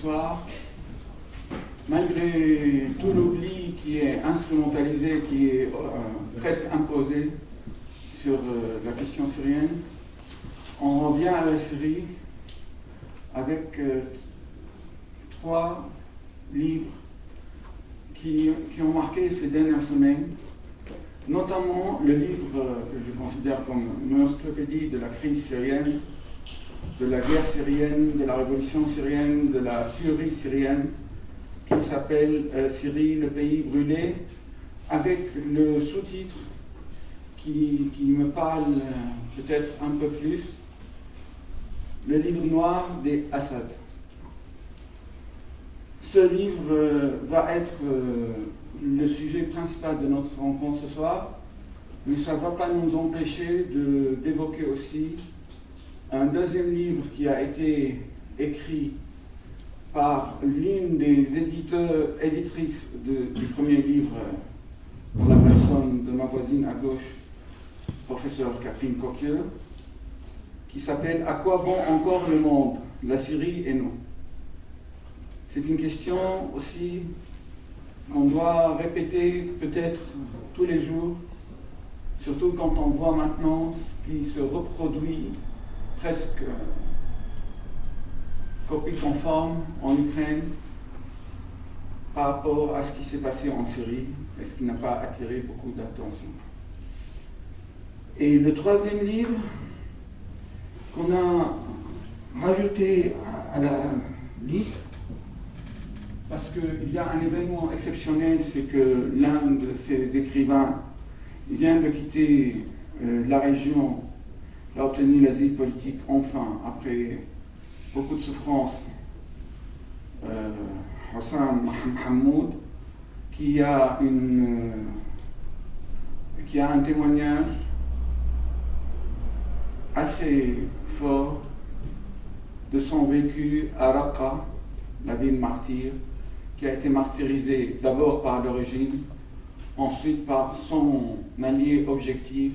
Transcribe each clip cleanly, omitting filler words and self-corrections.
soir, malgré tout l'oubli qui est instrumentalisé, qui est presque imposé sur la question syrienne, on revient à la Syrie avec 3 livres qui ont marqué ces dernières semaines, notamment le livre que je considère comme une encyclopédie de la crise syrienne, de la guerre syrienne, de la révolution syrienne, de la furie syrienne, qui s'appelle Syrie, le pays brûlé, avec le sous-titre qui me parle peut-être un peu plus, le livre noir des Assad. Ce livre va être le sujet principal de notre rencontre ce soir, mais ça ne va pas nous empêcher d'évoquer aussi un deuxième livre qui a été écrit par l'une des éditrices du premier livre, dans la personne de ma voisine à gauche, professeure Catherine Coquieux, qui s'appelle « À quoi bon encore le monde, la Syrie et nous ?» C'est une question aussi qu'on doit répéter peut-être tous les jours, surtout quand on voit maintenant ce qui se reproduit presque copie conforme en Ukraine par rapport à ce qui s'est passé en Syrie et ce qui n'a pas attiré beaucoup d'attention. Et le troisième livre qu'on a rajouté à la liste, parce qu'il y a un événement exceptionnel, c'est que l'un de ces écrivains vient de quitter la région, il a obtenu l'asile politique enfin, après beaucoup de souffrance, Hossam Mahmoud, qui a un témoignage assez fort de son vécu à Raqqa, la ville martyre, qui a été martyrisée d'abord par le régime, ensuite par son allié objectif,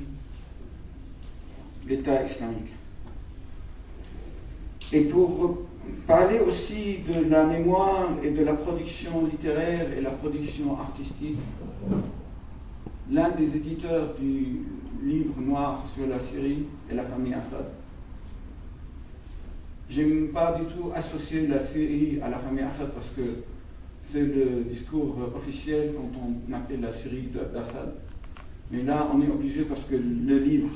l'État islamique. Et pour parler aussi de la mémoire et de la production littéraire et la production artistique, l'un des éditeurs du livre noir sur la Syrie et la famille Assad. Je n'aime pas du tout associer la Syrie à la famille Assad parce que c'est le discours officiel quand on appelle la Syrie d'Assad. Mais là, on est obligé parce que le livre,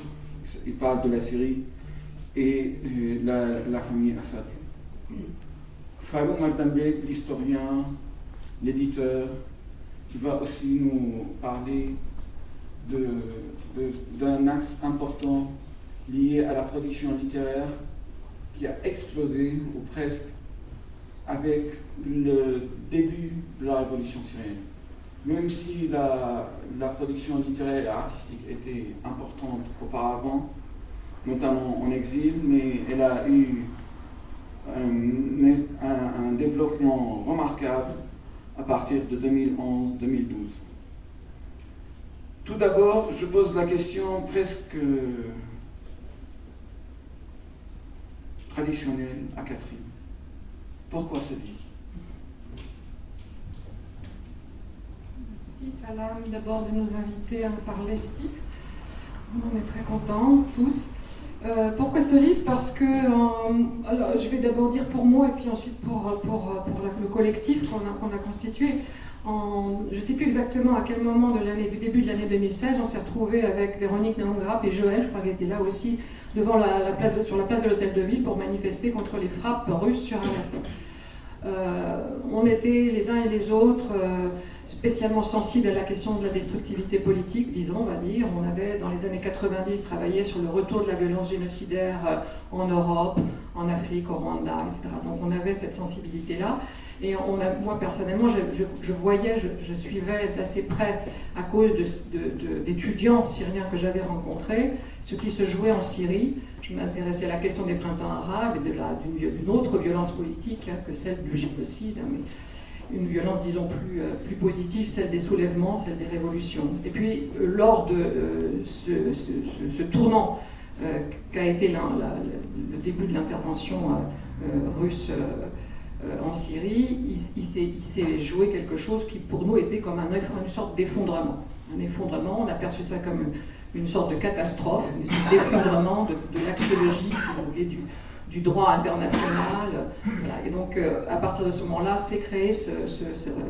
il parle de la Syrie et la famille Assad. Farouk Madambe, l'historien, l'éditeur, qui va aussi nous parler d'un axe important lié à la production littéraire qui a explosé, ou presque, avec le début de la révolution syrienne. Même si la production littéraire et artistique était importante auparavant, notamment en exil, mais elle a eu un développement remarquable à partir de 2011-2012. Tout d'abord, je pose la question presque traditionnelle à Catherine. Pourquoi ce livre? Merci Salam d'abord de nous inviter à en parler ici. On est très contents tous. Pourquoi ce livre? Parce que, alors, je vais d'abord dire pour moi et puis ensuite pour le collectif qu'on a constitué. Je ne sais plus exactement à quel moment du début de l'année 2016, on s'est retrouvés avec Véronique Naungrap et Joël, je crois qu'elle était là aussi, devant sur la place de l'Hôtel de Ville pour manifester contre les frappes russes sur Alep. On était les uns et les autres spécialement sensibles à la question de la destructivité politique, disons, on va dire. On avait, dans les années 90, travaillé sur le retour de la violence génocidaire en Europe, en Afrique, au Rwanda, etc. Donc on avait cette sensibilité-là. Et moi, personnellement, je suivais d'assez près, à cause d'étudiants syriens que j'avais rencontrés, ce qui se jouait en Syrie. Je m'intéressais à la question des printemps arabes et d'une autre violence politique que celle du génocide, mais une violence, disons, plus positive, celle des soulèvements, celle des révolutions. Et puis, lors de ce tournant qu'a été le début de l'intervention russe en Syrie, il s'est joué quelque chose qui pour nous était comme une sorte d'effondrement. Un effondrement, on a perçu ça comme une sorte de catastrophe, une sorte d'effondrement de l'axiologie, si vous voulez, du droit international. Voilà. Et donc, à partir de ce moment-là, s'est créé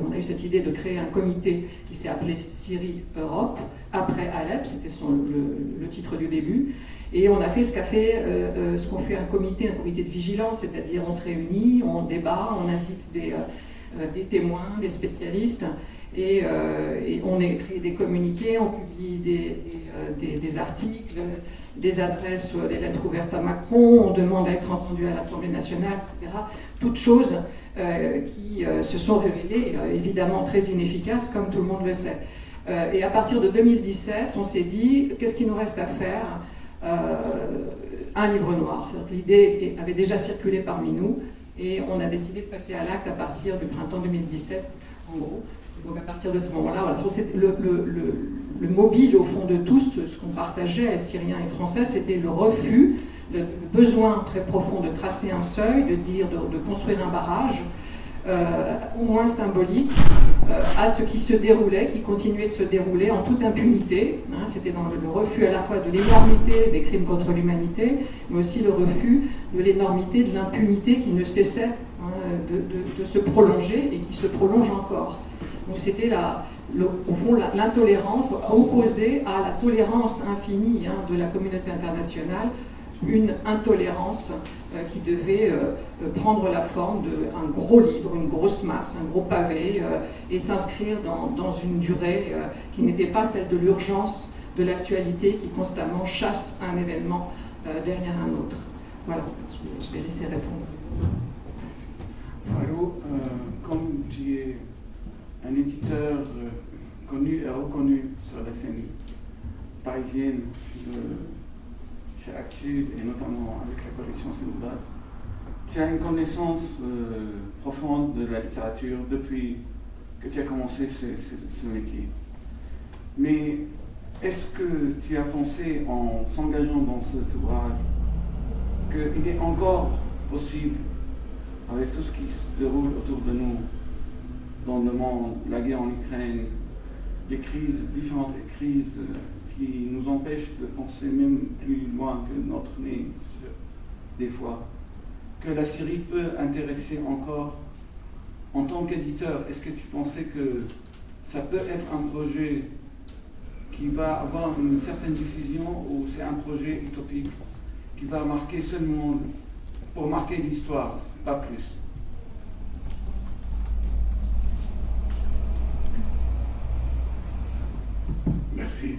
on a eu cette idée de créer un comité qui s'est appelé Syrie-Europe, après Alep, c'était le titre du début. Et on a fait ce qu'ont fait un comité de vigilance, c'est-à-dire on se réunit, on débat, on invite des témoins, des spécialistes, et on écrit des communiqués, on publie des articles, des adresses, des lettres ouvertes à Macron, on demande à être entendu à l'Assemblée nationale, etc. Toutes choses qui se sont révélées évidemment très inefficaces, comme tout le monde le sait. Et à partir de 2017, on s'est dit, qu'est-ce qu'il nous reste à faire ? Un livre noir. L'idée avait déjà circulé parmi nous, et on a décidé de passer à l'acte à partir du printemps 2017, en gros. Donc à partir de ce moment-là, voilà, le mobile au fond de tous, ce qu'on partageait, Syriens et Français, c'était le refus, le besoin très profond de tracer un seuil, de construire un barrage, au moins symbolique, à ce qui se déroulait, qui continuait de se dérouler en toute impunité. Hein, c'était dans le refus à la fois de l'énormité des crimes contre l'humanité, mais aussi le refus de l'énormité de l'impunité qui ne cessait de se prolonger et qui se prolonge encore. Donc c'était au fond l'intolérance opposée à la tolérance infinie de la communauté internationale, une intolérance qui devait prendre la forme d'un gros livre, une grosse masse, un gros pavé, et s'inscrire dans une durée qui n'était pas celle de l'urgence de l'actualité qui constamment chasse un événement derrière un autre. Voilà, je vais laisser répondre. Farou, comme tu es un éditeur connu et reconnu sur la scène parisienne chez Actu et notamment avec la collection Sindbad, tu as une connaissance profonde de la littérature depuis que tu as commencé ce métier. Mais est-ce que tu as pensé, en s'engageant dans cet ouvrage, qu'il est encore possible, avec tout ce qui se déroule autour de nous, dans le monde, la guerre en Ukraine, les crises, différentes crises qui nous empêchent de penser même plus loin que notre nez, des fois, que la Syrie peut intéresser encore en tant qu'éditeur. Est-ce que tu pensais que ça peut être un projet qui va avoir une certaine diffusion, ou c'est un projet utopique qui va marquer seulement pour marquer l'histoire, pas plus? Merci.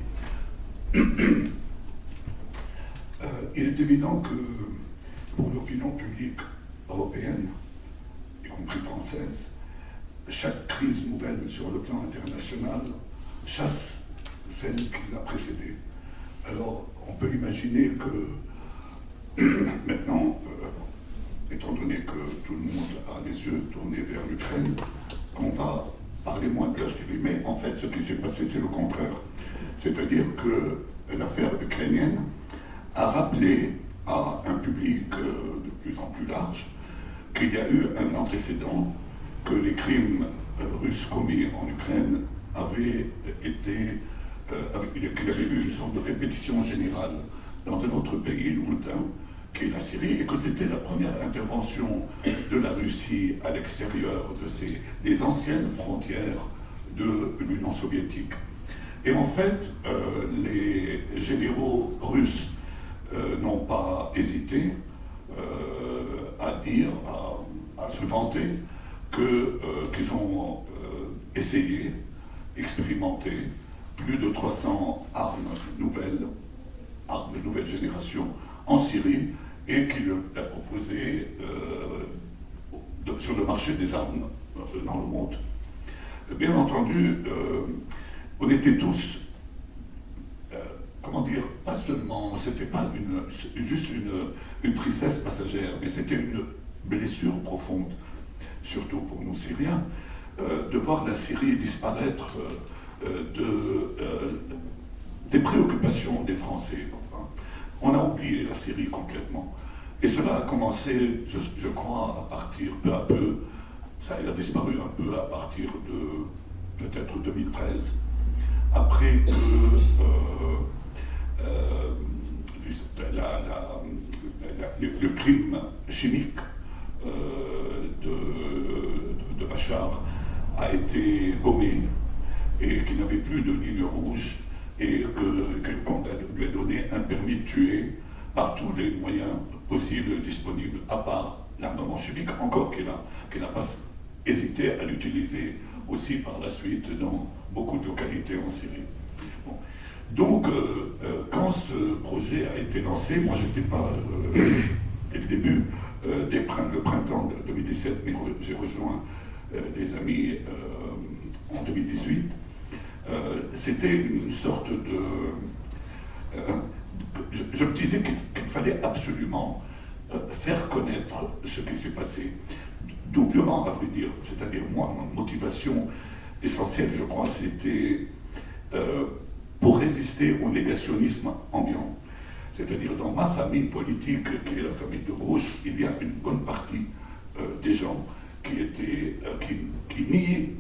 Il est évident que pour l'opinion publique européenne, y compris française, chaque crise nouvelle sur le plan international chasse celle qui l'a précédée. Alors, on peut imaginer que maintenant, étant donné que tout le monde a les yeux tournés vers l'Ukraine, qu'on va parler moins de la Syrie. Mais en fait, ce qui s'est passé, c'est le contraire. C'est-à-dire que l'affaire ukrainienne a rappelé à un public de plus en plus large qu'il y a eu un antécédent, que les crimes russes commis en Ukraine avaient été, qu'il y avait eu une sorte de répétition générale dans un autre pays lointain, qui est la Syrie, et que c'était la première intervention de la Russie à l'extérieur des anciennes frontières de l'Union soviétique. Et en fait, les généraux russes n'ont pas hésité à dire, à se vanter qu'ils ont essayé, expérimenté plus de 300 armes de nouvelle génération en Syrie, et qu'il a proposé sur le marché des armes dans le monde. Bien entendu, on était tous, pas seulement, c'était pas juste une tristesse passagère, mais c'était une blessure profonde, surtout pour nous Syriens, de voir la Syrie disparaître des préoccupations des Français. On a oublié la Syrie complètement. Et cela a commencé, je crois, à partir peu à peu, ça a disparu un peu à partir de peut-être 2013, après que le crime chimique de Bachar a été gommé et qu'il n'avait plus de ligne rouge et qu'on lui a donné un permis de tuer par tous les moyens possibles et disponibles, à part l'armement chimique, encore qu'il n'a pas hésité à l'utiliser aussi par la suite dans beaucoup de localités en Syrie. Bon. Donc, quand ce projet a été lancé, moi j'étais pas dès le début, le printemps de 2017, mais j'ai rejoint des amis en 2018, c'était une sorte de... je me disais qu'il fallait absolument faire connaître ce qui s'est passé. Doublement, à vrai dire. C'est-à-dire, moi, ma motivation essentielle, je crois, c'était pour résister au négationnisme ambiant. C'est-à-dire, dans ma famille politique, qui est la famille de gauche, il y a une bonne partie des gens qui nient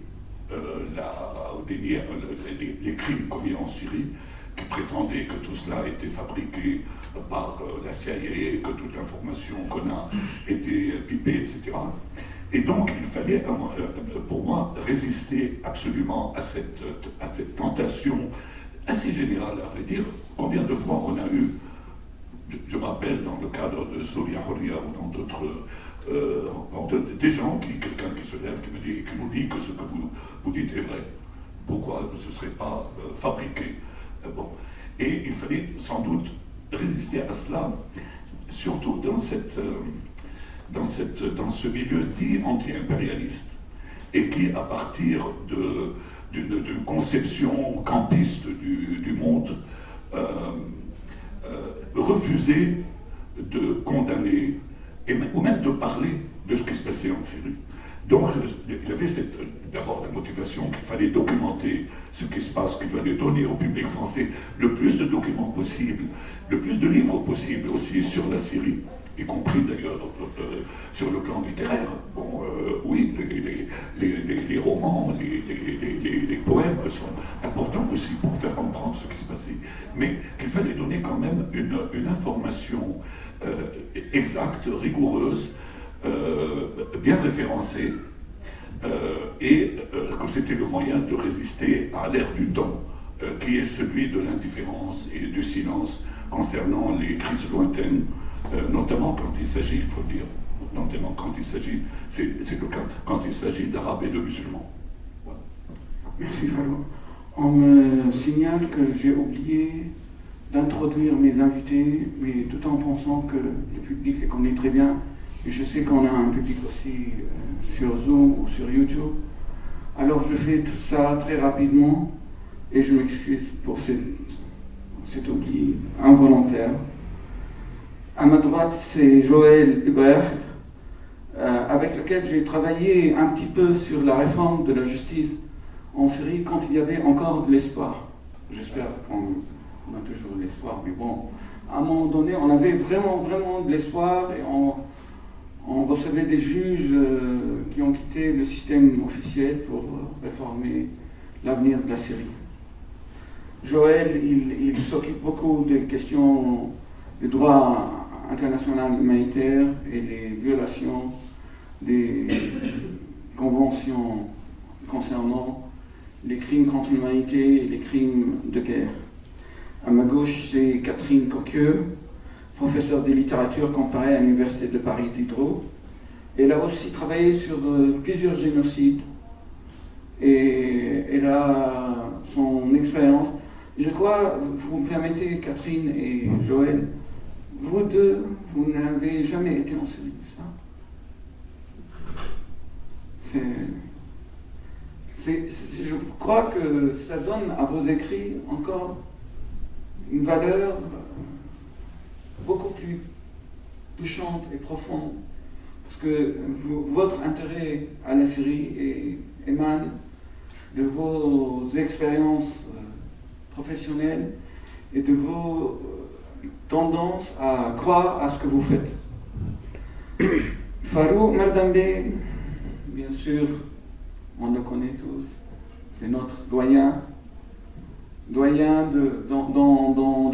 les crimes commis en Syrie, qui prétendaient que tout cela était fabriqué par la CIA, que toute l'information qu'on a était pipée, etc. Et donc, il fallait, pour moi, résister absolument à cette tentation assez générale, à vrai dire. Combien de fois on a eu, je me rappelle, dans le cadre de Solia Horia ou dans d'autres, des gens, quelqu'un qui se lève, qui nous dit que ce que vous dites est vrai. Pourquoi ce ne serait pas fabriqué? Bon. Et il fallait sans doute résister à cela, surtout dans ce milieu dit anti-impérialiste, et qui, à partir d'une conception campiste du monde, refusait de condamner, ou même de parler de ce qui se passait en Syrie. Donc, il y avait d'abord la motivation qu'il fallait documenter ce qui se passe, qu'il fallait donner au public français le plus de documents possible, le plus de livres possible aussi sur la Syrie, y compris d'ailleurs sur le plan littéraire. Bon, oui, les romans, les poèmes sont importants aussi pour faire comprendre ce qui se passait. Mais qu'il fallait donner quand même une information exacte, rigoureuse, bien référencée, et que c'était le moyen de résister à l'ère du temps, qui est celui de l'indifférence et du silence concernant les crises lointaines, notamment quand il s'agit, il faut le dire, notamment quand il s'agit, c'est le cas, quand il s'agit d'Arabes et de musulmans. Voilà. Merci Fallot. On me signale que j'ai oublié d'introduire mes invités, mais tout en pensant que le public les connaît très bien. Et je sais qu'on a un public aussi sur Zoom ou sur YouTube. Alors je fais tout ça très rapidement et je m'excuse pour cet oubli involontaire. À ma droite, c'est Joël Hubert, avec lequel j'ai travaillé un petit peu sur la réforme de la justice en Syrie quand il y avait encore de l'espoir. J'espère qu'on a toujours de l'espoir, mais bon, à un moment donné, on avait vraiment de l'espoir et on recevait des juges qui ont quitté le système officiel pour réformer l'avenir de la Syrie. Joël, il s'occupe beaucoup des questions du droit international humanitaire et les violations des conventions concernant les crimes contre l'humanité et les crimes de guerre. À ma gauche, c'est Catherine Coqueux, professeure de littérature comparée à l'Université de Paris Diderot. Elle a aussi travaillé sur plusieurs génocides et elle a son expérience. Je crois, vous me permettez, Catherine et Joël, vous deux, vous n'avez jamais été en Syrie, n'est-ce pas? Je crois que ça donne à vos écrits encore une valeur beaucoup plus touchante et profonde, parce que votre intérêt à la Syrie émane de vos expériences professionnelles et de vos tendances à croire à ce que vous faites. Farouk Mardambe, bien sûr, on le connaît tous, c'est notre doyen dans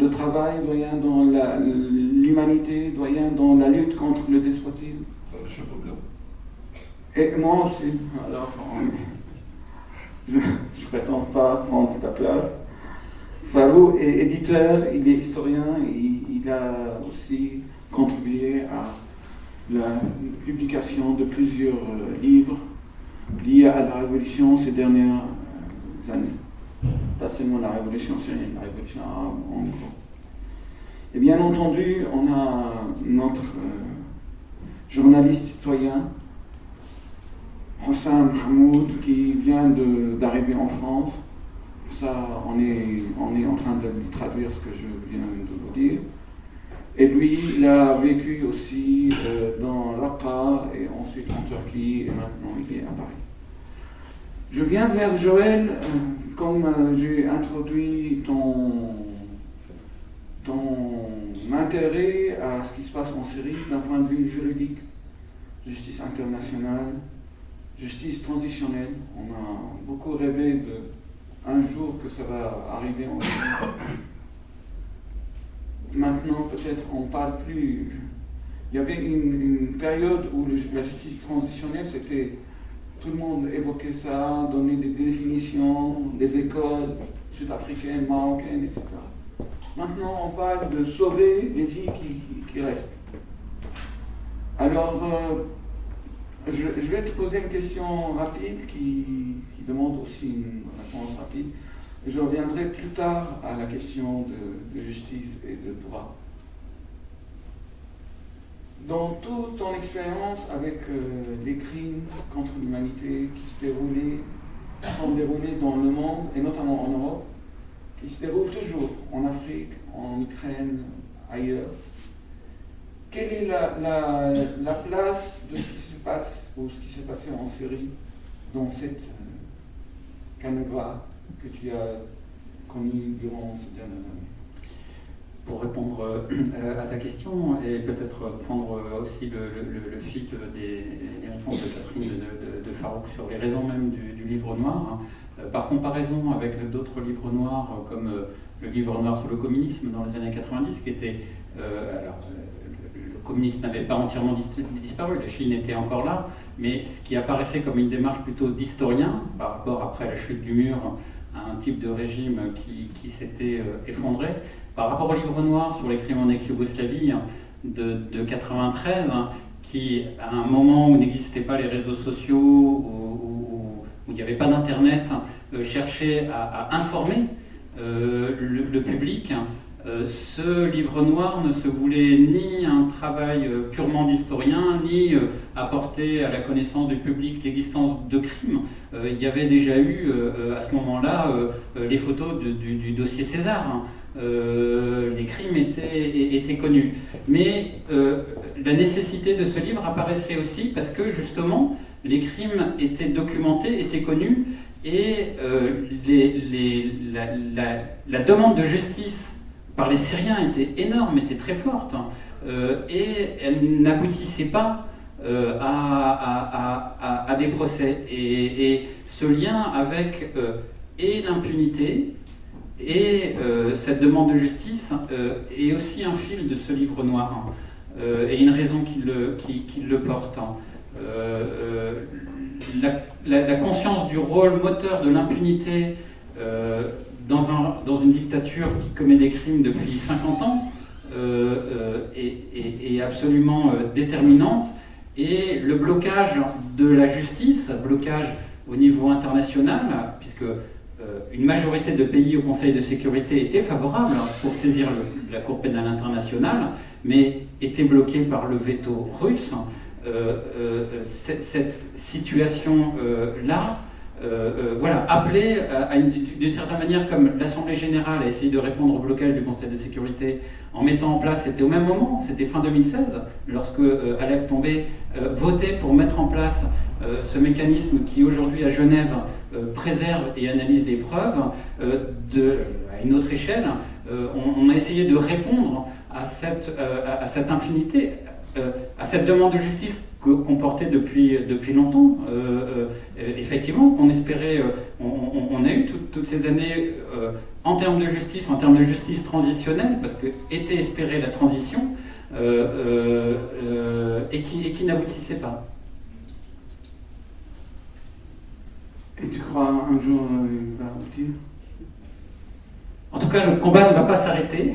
le travail, doyen dans l'humanité, doyen dans la lutte contre le despotisme. Je peux bien. Et moi aussi, alors je ne prétends pas prendre ta place. Farouk est éditeur, il est historien, il a aussi contribué à la publication de plusieurs livres liés à la révolution ces dernières années. Pas seulement la révolution syrienne, la révolution arabe en gros. Et bien entendu, on a notre journaliste citoyen, Hossam Hamoud, qui vient d'arriver en France. Ça, on est en train de lui traduire ce que je viens de vous dire. Et lui, il a vécu aussi dans Raqqa et ensuite en Turquie et maintenant il est à Paris. Je viens vers Joël, comme j'ai introduit ton intérêt à ce qui se passe en Syrie d'un point de vue juridique, justice internationale, justice transitionnelle. On a beaucoup rêvé d'un jour que ça va arriver en Syrie. Maintenant, peut-être, on ne parle plus. Il y avait une période où la justice transitionnelle, c'était. Tout le monde évoquait ça, donnait des définitions, des écoles sud-africaines, marocaines, etc. Maintenant, on parle de sauver les vies qui restent. Alors, je vais te poser une question rapide qui demande aussi une réponse rapide. Je reviendrai plus tard à la question de justice et de droit. Dans toute ton expérience avec les crimes contre l'humanité qui sont déroulés dans le monde, et notamment en Europe, qui se déroulent toujours en Afrique, en Ukraine, ailleurs, quelle est la place de ce qui se passe, ou ce qui s'est passé en Syrie, dans cette canevas que tu as connu durant ces dernières années? Pour répondre à ta question et peut-être prendre aussi le fil des réponses de Catherine de Farouk sur les raisons même du livre noir, par comparaison avec d'autres livres noirs comme le livre noir sur le communisme dans les années 90 qui était... le communisme n'avait pas entièrement disparu, la Chine était encore là, mais ce qui apparaissait comme une démarche plutôt d'historien par rapport après la chute du mur à un type de régime qui s'était effondré. Par rapport au livre noir sur les crimes en ex-Yougoslavie de 93, qui, à un moment où n'existaient pas les réseaux sociaux, où il n'y avait pas d'internet, cherchait à informer le public, ce livre noir ne se voulait ni un travail purement d'historien, ni apporter à la connaissance du public l'existence de crimes. Il y avait déjà eu, à ce moment-là, les photos du dossier César. Les crimes étaient connus. Mais la nécessité de ce livre apparaissait aussi parce que justement les crimes étaient documentés, étaient connus et la demande de justice par les Syriens était énorme, était très forte et elle n'aboutissait pas à des procès. Et ce lien avec et l'impunité et cette demande de justice est aussi un fil de ce livre noir et une raison qui le porte. La conscience du rôle moteur de l'impunité dans une dictature qui commet des crimes depuis 50 ans est absolument déterminante, et le blocage de la justice, blocage au niveau international, puisque une majorité de pays au Conseil de sécurité étaient favorables pour saisir la Cour pénale internationale, mais étaient bloqués par le veto russe. Cette situation-là, appelait d'une certaine manière, comme l'Assemblée générale a essayé de répondre au blocage du Conseil de sécurité en mettant en place, c'était au même moment, c'était fin 2016, lorsque Alep Tombé votait pour mettre en place ce mécanisme qui aujourd'hui à Genève préserve et analyse les preuves à une autre échelle. On a essayé de répondre à cette impunité à cette demande de justice qu'on portait depuis longtemps. Effectivement, qu'on espérait, on a eu toutes ces années en termes de justice transitionnelle, parce que était espérée la transition, et qui n'aboutissait pas. Et tu crois un jour il va aboutir? En tout cas, le combat ne va pas s'arrêter.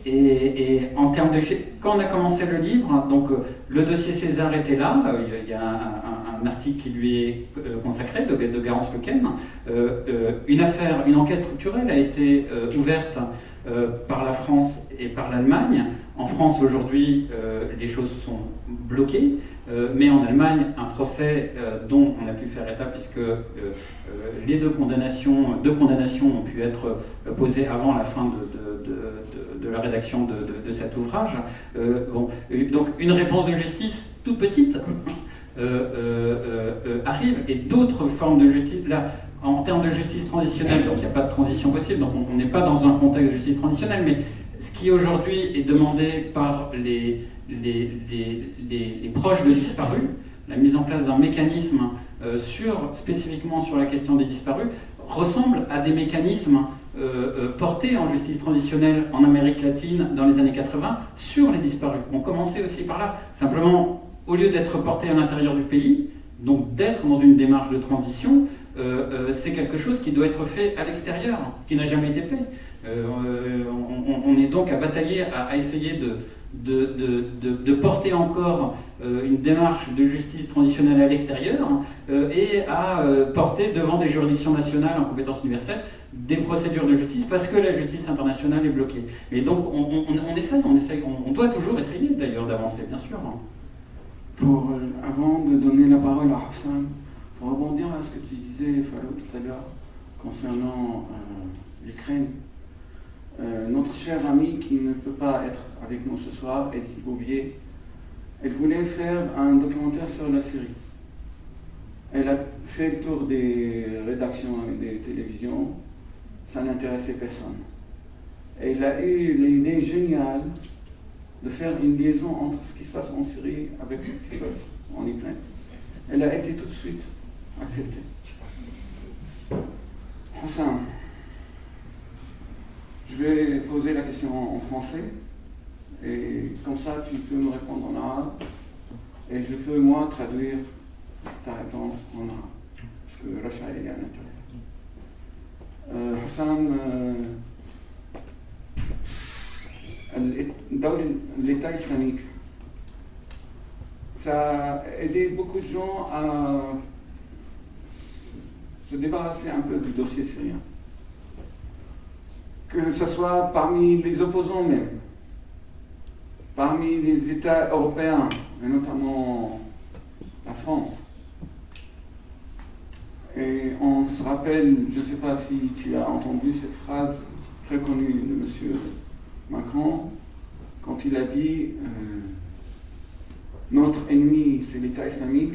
Et en termes de... Quand on a commencé le livre, donc le dossier César était là, il y a un article qui lui est consacré, de Garance Lequen. Une enquête structurelle a été ouverte par la France et par l'Allemagne. En France, aujourd'hui, les choses sont bloquées, mais en Allemagne, un procès dont on a pu faire état, puisque les deux condamnations ont pu être posées avant la fin de la rédaction de cet ouvrage. Donc une réponse de justice toute petite arrive, et d'autres formes de justice... Là, en termes de justice transitionnelle, donc il n'y a pas de transition possible, donc on n'est pas dans un contexte de justice transitionnelle, mais ce qui aujourd'hui est demandé par les proches de disparus, la mise en place d'un mécanisme spécifiquement sur la question des disparus, ressemble à des mécanismes portés en justice transitionnelle en Amérique latine dans les années 80 sur les disparus. On commençait aussi par là. Simplement, au lieu d'être portés à l'intérieur du pays, donc d'être dans une démarche de transition, c'est quelque chose qui doit être fait à l'extérieur, ce qui n'a jamais été fait. On est donc à batailler, à essayer de porter encore une démarche de justice transitionnelle à l'extérieur et à porter devant des juridictions nationales en compétence universelle des procédures de justice parce que la justice internationale est bloquée. Et donc on doit toujours essayer d'ailleurs d'avancer, bien sûr. Avant de donner la parole à Hossam, pour rebondir à ce que tu disais, Falou, tout à l'heure, concernant l'Ukraine, notre chère amie qui ne peut pas être avec nous ce soir, Edith Bouvier, elle voulait faire un documentaire sur la Syrie. Elle a fait le tour des rédactions et des télévisions, ça n'intéressait personne. Et elle a eu l'idée géniale de faire une liaison entre ce qui se passe en Syrie avec ce qui se passe en Ukraine. Elle a été tout de suite acceptée. Hossam, je vais poser la question en français, et comme ça tu peux me répondre en arabe, et je peux moi traduire ta réponse en arabe, parce que Racha est à l'intérieur. Hossam, l'État islamique, ça a aidé beaucoup de gens à se débarrasser un peu du dossier syrien. Que ce soit parmi les opposants même, parmi les États européens, et notamment la France. Et on se rappelle, je ne sais pas si tu as entendu cette phrase très connue de M. Macron, quand il a dit notre ennemi c'est l'État islamique,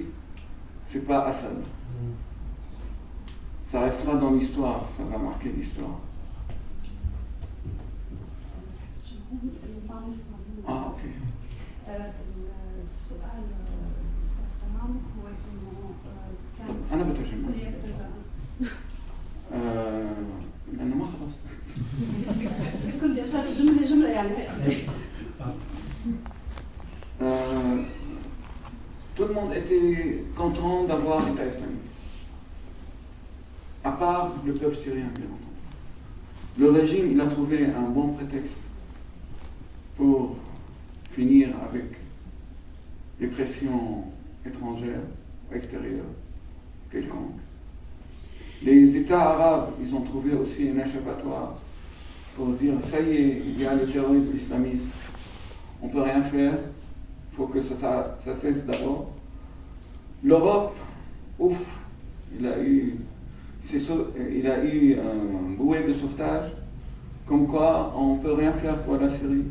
c'est pas Assad. Ça restera dans l'histoire, ça va marquer l'histoire. Ah, ok. أنا بترجم. لأنه ما خلصت. كنت أشرح جملة يعني. Tout le monde était content d'avoir l'État islamique, à part le peuple syrien, bien entendu. Le régime, il a trouvé un bon prétexte pour finir avec les pressions étrangères, extérieures, quelconques. Les États arabes, ils ont trouvé aussi un échappatoire pour dire ça y est, il y a le terrorisme islamiste, on ne peut rien faire, il faut que ça cesse d'abord. L'Europe, ouf, il a eu un bouée de sauvetage, comme quoi on ne peut rien faire pour la Syrie.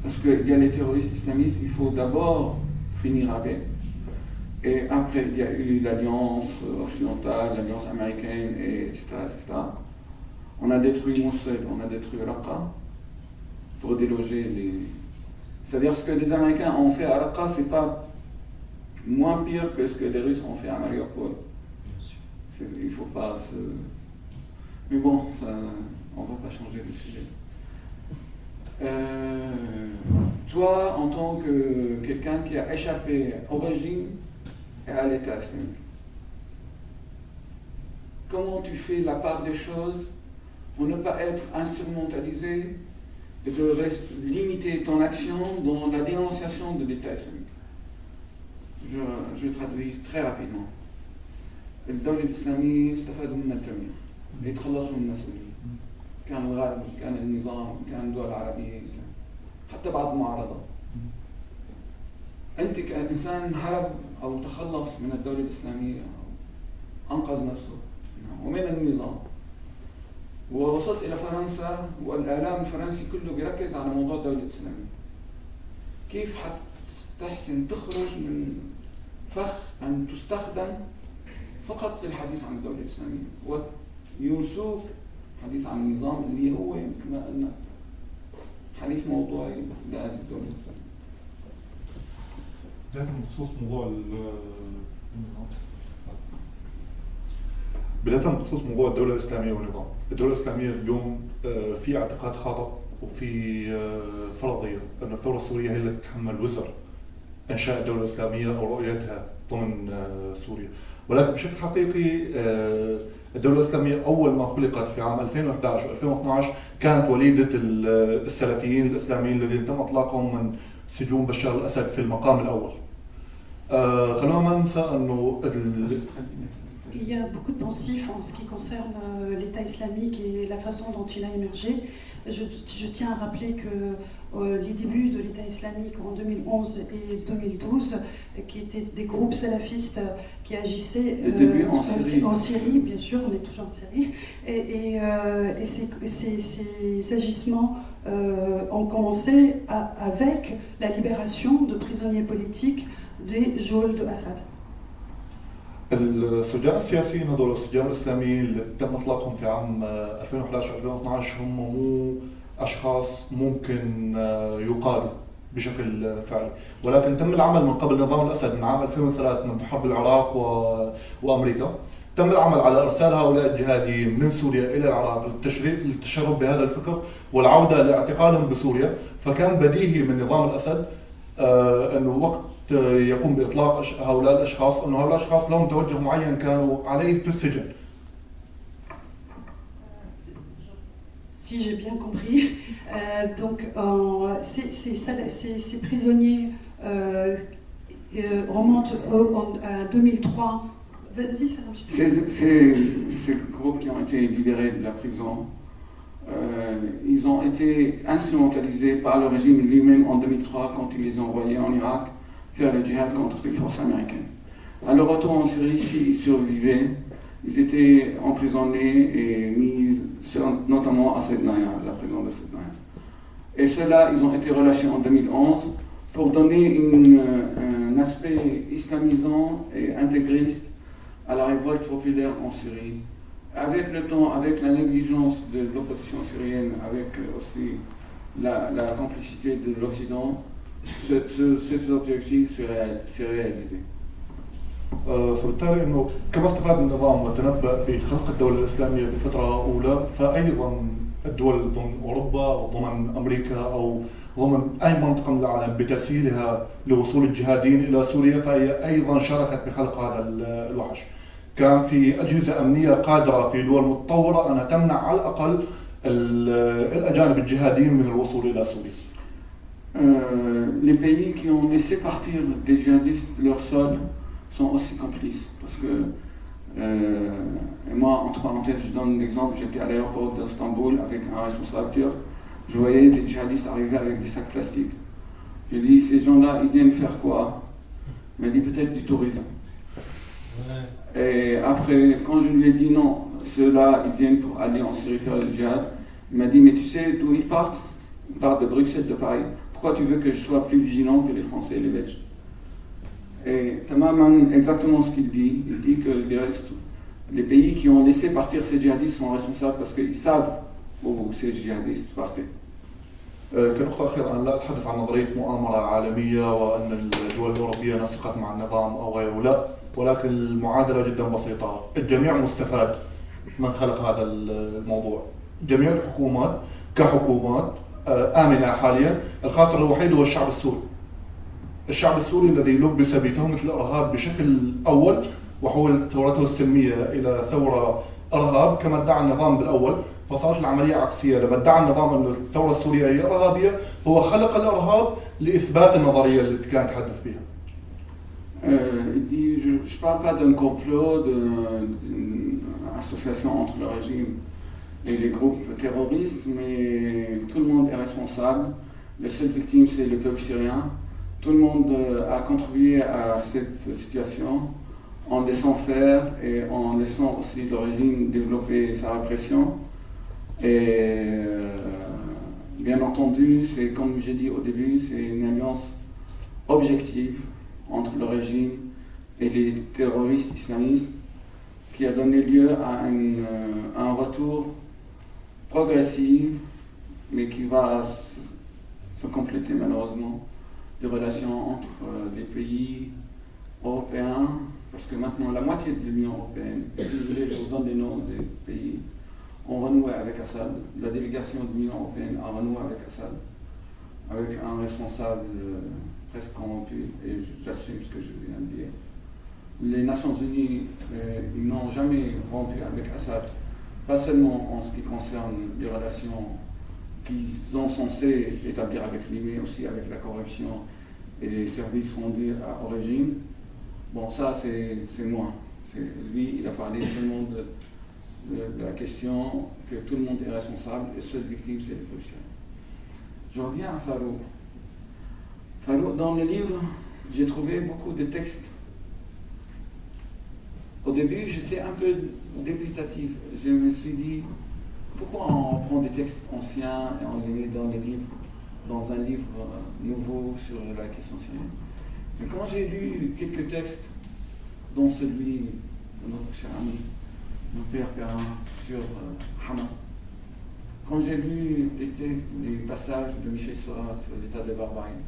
Parce qu'il y a les terroristes islamistes, il faut d'abord finir avec. Et après, il y a eu l'alliance occidentale, l'alliance américaine, etc., etc. On a détruit Mosul, on a détruit Raqqa. pour déloger les... C'est-à-dire ce que les Américains ont fait à Raqqa, c'est pas moins pire que ce que les Russes ont fait à Mariupol. Il faut pas se... Mais bon, ça, on va pas changer de sujet. Toi, en tant que quelqu'un qui a échappé au régime et à l'État islamique, comment tu fais la part des choses pour ne pas être instrumentalisé et de limiter ton action dans la dénonciation de l'État islamique? Je traduis très rapidement. الدولة الإسلامية استفادوا منها الجميع ليتخلصوا من المسؤولية، كان الغرب، كان النظام، كان الدول العربية، حتى بعض المعارضة. أنت كإنسان هرب أو تخلص من الدولة الإسلامية أو أنقذ نفسه ومن النظام ووصلت إلى فرنسا والإعلام الفرنسي كله بيركز على موضوع الدولة الإسلامية. كيف حتحسن تخرج من فخ أن تستخدم فقط للحديث عن الدولة الإسلامية وينسوك حديث عن النظام اللي هو كما قلنا حديث موضوعي لهذه الدولة الإسلامية؟ لكن بخصوص موضوع بداية بخصوص موضوع الدولة الإسلامية والنظام. الدولة الإسلامية اليوم في اعتقاد خاطئ وفي فرضية أن الثورة السورية هي التي تتحمل وزر إنشاء الدولة الإسلامية أو رؤيتها ضمن سوريا، ولكن بشكل حقيقي الدولة الإسلامية أول ما خلقت في عام 2011 و2012 كانت وليدة السلفيين الإسلاميين الذين تم إطلاقهم من سجون بشار الأسد في المقام الأول. خلونا ما ننسى أنه Il y a beaucoup de pensifs en ce qui concerne l'État islamique et la façon dont il a émergé. Je tiens à rappeler que les débuts de l'État islamique en 2011 et 2012, qui étaient des groupes salafistes qui agissaient en Syrie, bien sûr, on est toujours en Syrie, et ces agissements ont commencé avec la libération de prisonniers politiques des geôles de Assad. السجان السياسيين هذول السجان الإسلاميين اللي تم إطلاقهم في عام 2011-2012 هم مو أشخاص ممكن يقالوا بشكل فعلي، ولكن تم العمل من قبل نظام الأسد من عام 2003 من حرب العراق وأمريكا. تم العمل على إرسال هؤلاء الجهاديين من سوريا إلى العراق للتشرب بهذا الفكر والعودة لاعتقالهم بسوريا. فكان بديهي من نظام الأسد أنه وقت يقوم بإطلاق هؤلاء الأشخاص أن هؤلاء الأشخاص لهم توجه معين كانوا عليه في السجن. Si j'ai bien compris, donc ces prisonniers remontent à 2003. Vas-y, ça va. Ces groupes qui ont été libérés de la prison, ils ont été instrumentalisés par le régime lui-même en 2003 quand il les a envoyés en Irak faire le djihad contre les forces américaines. À leur retour en Syrie, s'ils survivaient, ils étaient emprisonnés et mis notamment à Sednaya, la prison de Sednaya. Et ceux-là, ils ont été relâchés en 2011 pour donner un aspect islamisant et intégriste à la révolte populaire en Syrie. Avec le temps, avec la négligence de l'opposition syrienne, avec aussi la complicité de l'Occident, cet objectif s'est réalisé. فبالتالي انه كما استفاد النظام وتنبأ بخلق الدولة الإسلامية بفترة أولى، فأيضا الدول ضمن أوروبا وضمن أمريكا أو ضمن أي منطقة من العالم بتسهيلها لوصول الجهاديين إلى سوريا فهي أيضا شاركت بخلق هذا الوحش. كان في أجهزة أمنية قادرة في دول متطورة أنها تمنع على الأقل الأجانب الجهاديين من الوصول إلى سوريا. Les pays qui ont laissé partir des djihadistes de leur sol sont aussi complices. Parce que, et moi, entre parenthèses, je donne un exemple, j'étais à l'aéroport d'Istanbul avec un responsable turc, je voyais des djihadistes arriver avec des sacs plastiques. Je dis, ces gens-là, ils viennent faire quoi? Il m'a dit, peut-être du tourisme. Ouais. Et après, quand je lui ai dit non, ceux-là, ils viennent pour aller en Syrie faire le djihad, il m'a dit, mais tu sais d'où ils partent? Ils partent de Bruxelles, de Paris. Pourquoi tu veux que je sois plus vigilant que les Français et les Belges? Et Tamaman, exactement ce qu'il dit. Il dit que les pays qui ont laissé partir ces djihadistes sont responsables parce qu'ils savent où ces djihadistes partaient. كنقطة أخيرة أن لا أتحدث عن نظرية مؤامرة عالمية وأن الدول الأوروبية نسقت مع النظام أو غيره، لا، ولكن المعادلة جدا بسيطة. الجميع مستفاد من خلق هذا الموضوع. جميع الحكومات كحكومات آمنة حاليا، الخاسر الوحيد هو الشعب السوري. الشعب السوري الذي لبس بتهمة الإرهاب بشكل أول وحولت ثورته السلمية إلى ثورة إرهاب كما ادعى النظام بالأول، فصارت العملية عكسية. لما ادعى النظام أن الثورة السورية هي إرهابية، هو خلق الإرهاب لإثبات النظرية اللي كان يتحدث بها. Il dit, je ne parle pas d'un complot, d'une association entre le régime et les groupes terroristes, mais tout le monde est responsable. Les seules victimes, c'est le peuple syrien. Tout le monde a contribué à cette situation en laissant faire et en laissant aussi le régime développer sa répression. Et bien entendu, c'est comme j'ai dit au début, c'est une alliance objective entre le régime et les terroristes islamistes qui a donné lieu à un retour progressif, mais qui va se compléter malheureusement, des relations entre les pays européens, parce que maintenant la moitié de l'Union européenne, si vous voulez je vous donne les noms des pays, ont renoué avec Assad. La délégation de l'Union européenne a renoué avec Assad, avec un responsable presque corrompu, et j'assume ce que je viens de dire. Les Nations Unies ils n'ont jamais rompu avec Assad, pas seulement en ce qui concerne les relations qu'ils ont censé établir avec lui, mais aussi avec la corruption et les services rendus au régime. Bon, ça c'est moi. Lui, il a parlé seulement de la question que tout le monde est responsable et seule victime c'est les policiers. Je reviens à Farouk. Farouk, dans le livre, j'ai trouvé beaucoup de textes. Au début, j'étais un peu dubitatif. Je me suis dit, pourquoi on prend des textes anciens et on les met dans un livre nouveau sur la question syrienne? Mais quand j'ai lu quelques textes, dont celui de notre cher ami, mon père Perrin, sur Hama, quand j'ai lu les passages de Michel Serra sur l'état de barbarie,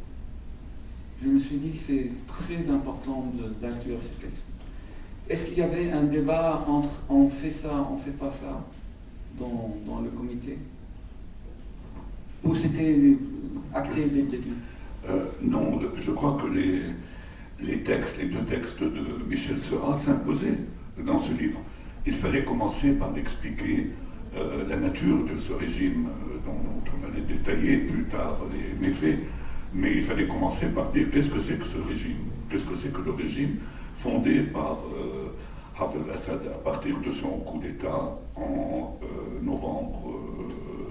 je me suis dit c'est très important d'inclure ces textes. Est-ce qu'il y avait un débat entre on fait ça, on fait pas ça dans le comité? Ou c'était acté dès le début? Non, je crois que les deux textes de Michel Serra s'imposaient dans ce livre. Il fallait commencer par expliquer la nature de ce régime dont on allait détailler plus tard les méfaits, mais il fallait commencer par dire qu'est-ce que c'est que ce régime, qu'est-ce que c'est que le régime fondé par Hafez Assad à partir de son coup d'État en novembre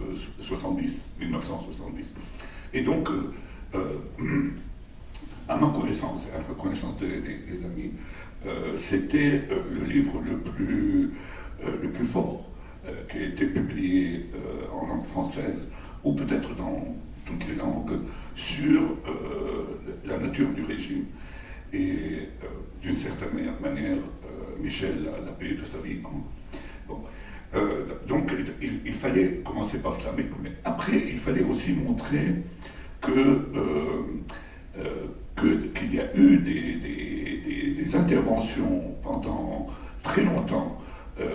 1970. Et donc, à ma connaissance, et à la connaissance des amis, c'était le livre le plus fort qui a été publié en langue française, ou peut-être dans toutes les langues, sur la nature du régime. Et d'une certaine manière, Michel l'a payé de sa vie. Bon. Donc il fallait commencer par cela, mais après il fallait aussi montrer qu'il y a eu des interventions pendant très longtemps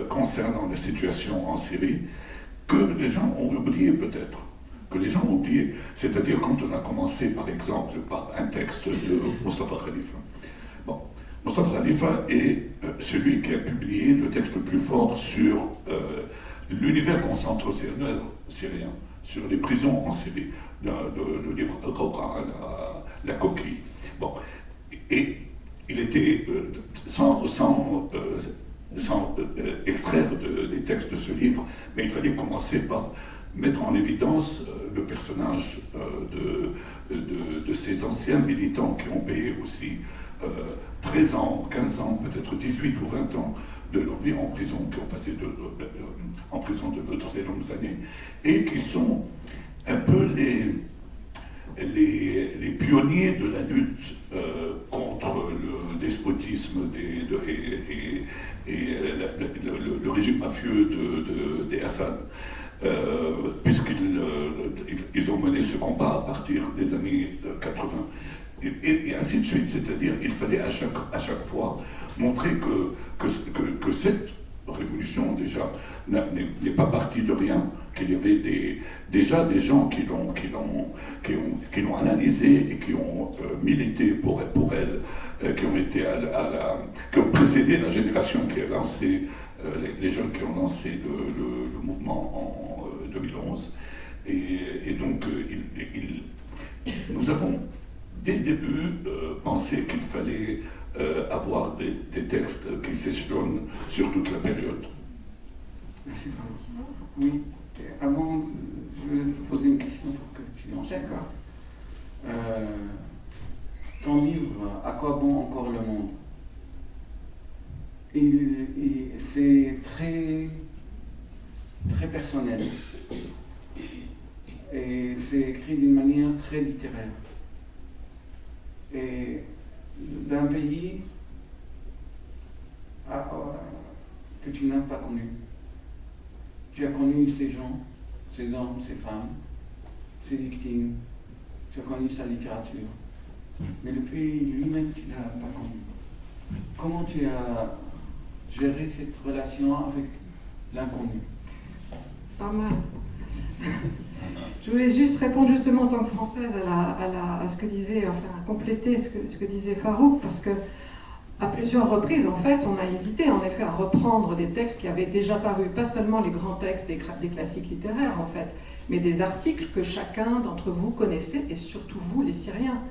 concernant la situation en Syrie que les gens ont oublié peut-être. C'est-à-dire quand on a commencé par exemple par un texte de Mustafa Khalifa. Bon, Mustafa Khalifa est celui qui a publié le texte le plus fort sur l'univers concentrationnaire syrien, sur les prisons en Syrie, le livre Al-Qawqa, la coquille. Bon, et il était sans extraire des textes de ce livre, mais il fallait commencer par mettre en évidence le personnage de ces anciens militants qui ont payé aussi 13 ans, 15 ans, peut-être 18 ou 20 ans de leur vie en prison, qui ont passé en prison de très longues années, et qui sont un peu les pionniers de la lutte contre le despotisme et le régime mafieux des Assad. puisqu'ils ont mené ce combat à partir des années 80. Et ainsi de suite, c'est-à-dire il fallait à chaque fois montrer que cette révolution déjà n'est pas partie de rien, qu'il y avait déjà des gens qui l'ont analysée et qui ont milité pour elle, qui ont précédé la génération qui a lancé, les jeunes qui ont lancé le mouvement en 2011. Et donc, nous avons, dès le début, pensé qu'il fallait avoir des textes qui s'échelonnent sur toute la période. Merci. Oui, avant, je vais te poser une question pour que tu enchaînes. D'accord. Ton livre, À quoi bon encore le monde? C'est très, très personnel. Et c'est écrit d'une manière très littéraire. Et d'un pays que tu n'as pas connu. Tu as connu ces gens, ces hommes, ces femmes, ces victimes. Tu as connu sa littérature. Mais le pays lui-même, tu ne l'as pas connu. Comment tu as géré cette relation avec l'inconnu? Pas mal. Je voulais juste répondre justement en tant que Française à ce que disait, enfin à compléter ce que disait Farouk, parce que à plusieurs reprises, en fait, on a hésité en effet à reprendre des textes qui avaient déjà paru, pas seulement les grands textes des classiques littéraires en fait, mais des articles que chacun d'entre vous connaissait, et surtout vous, les Syriens.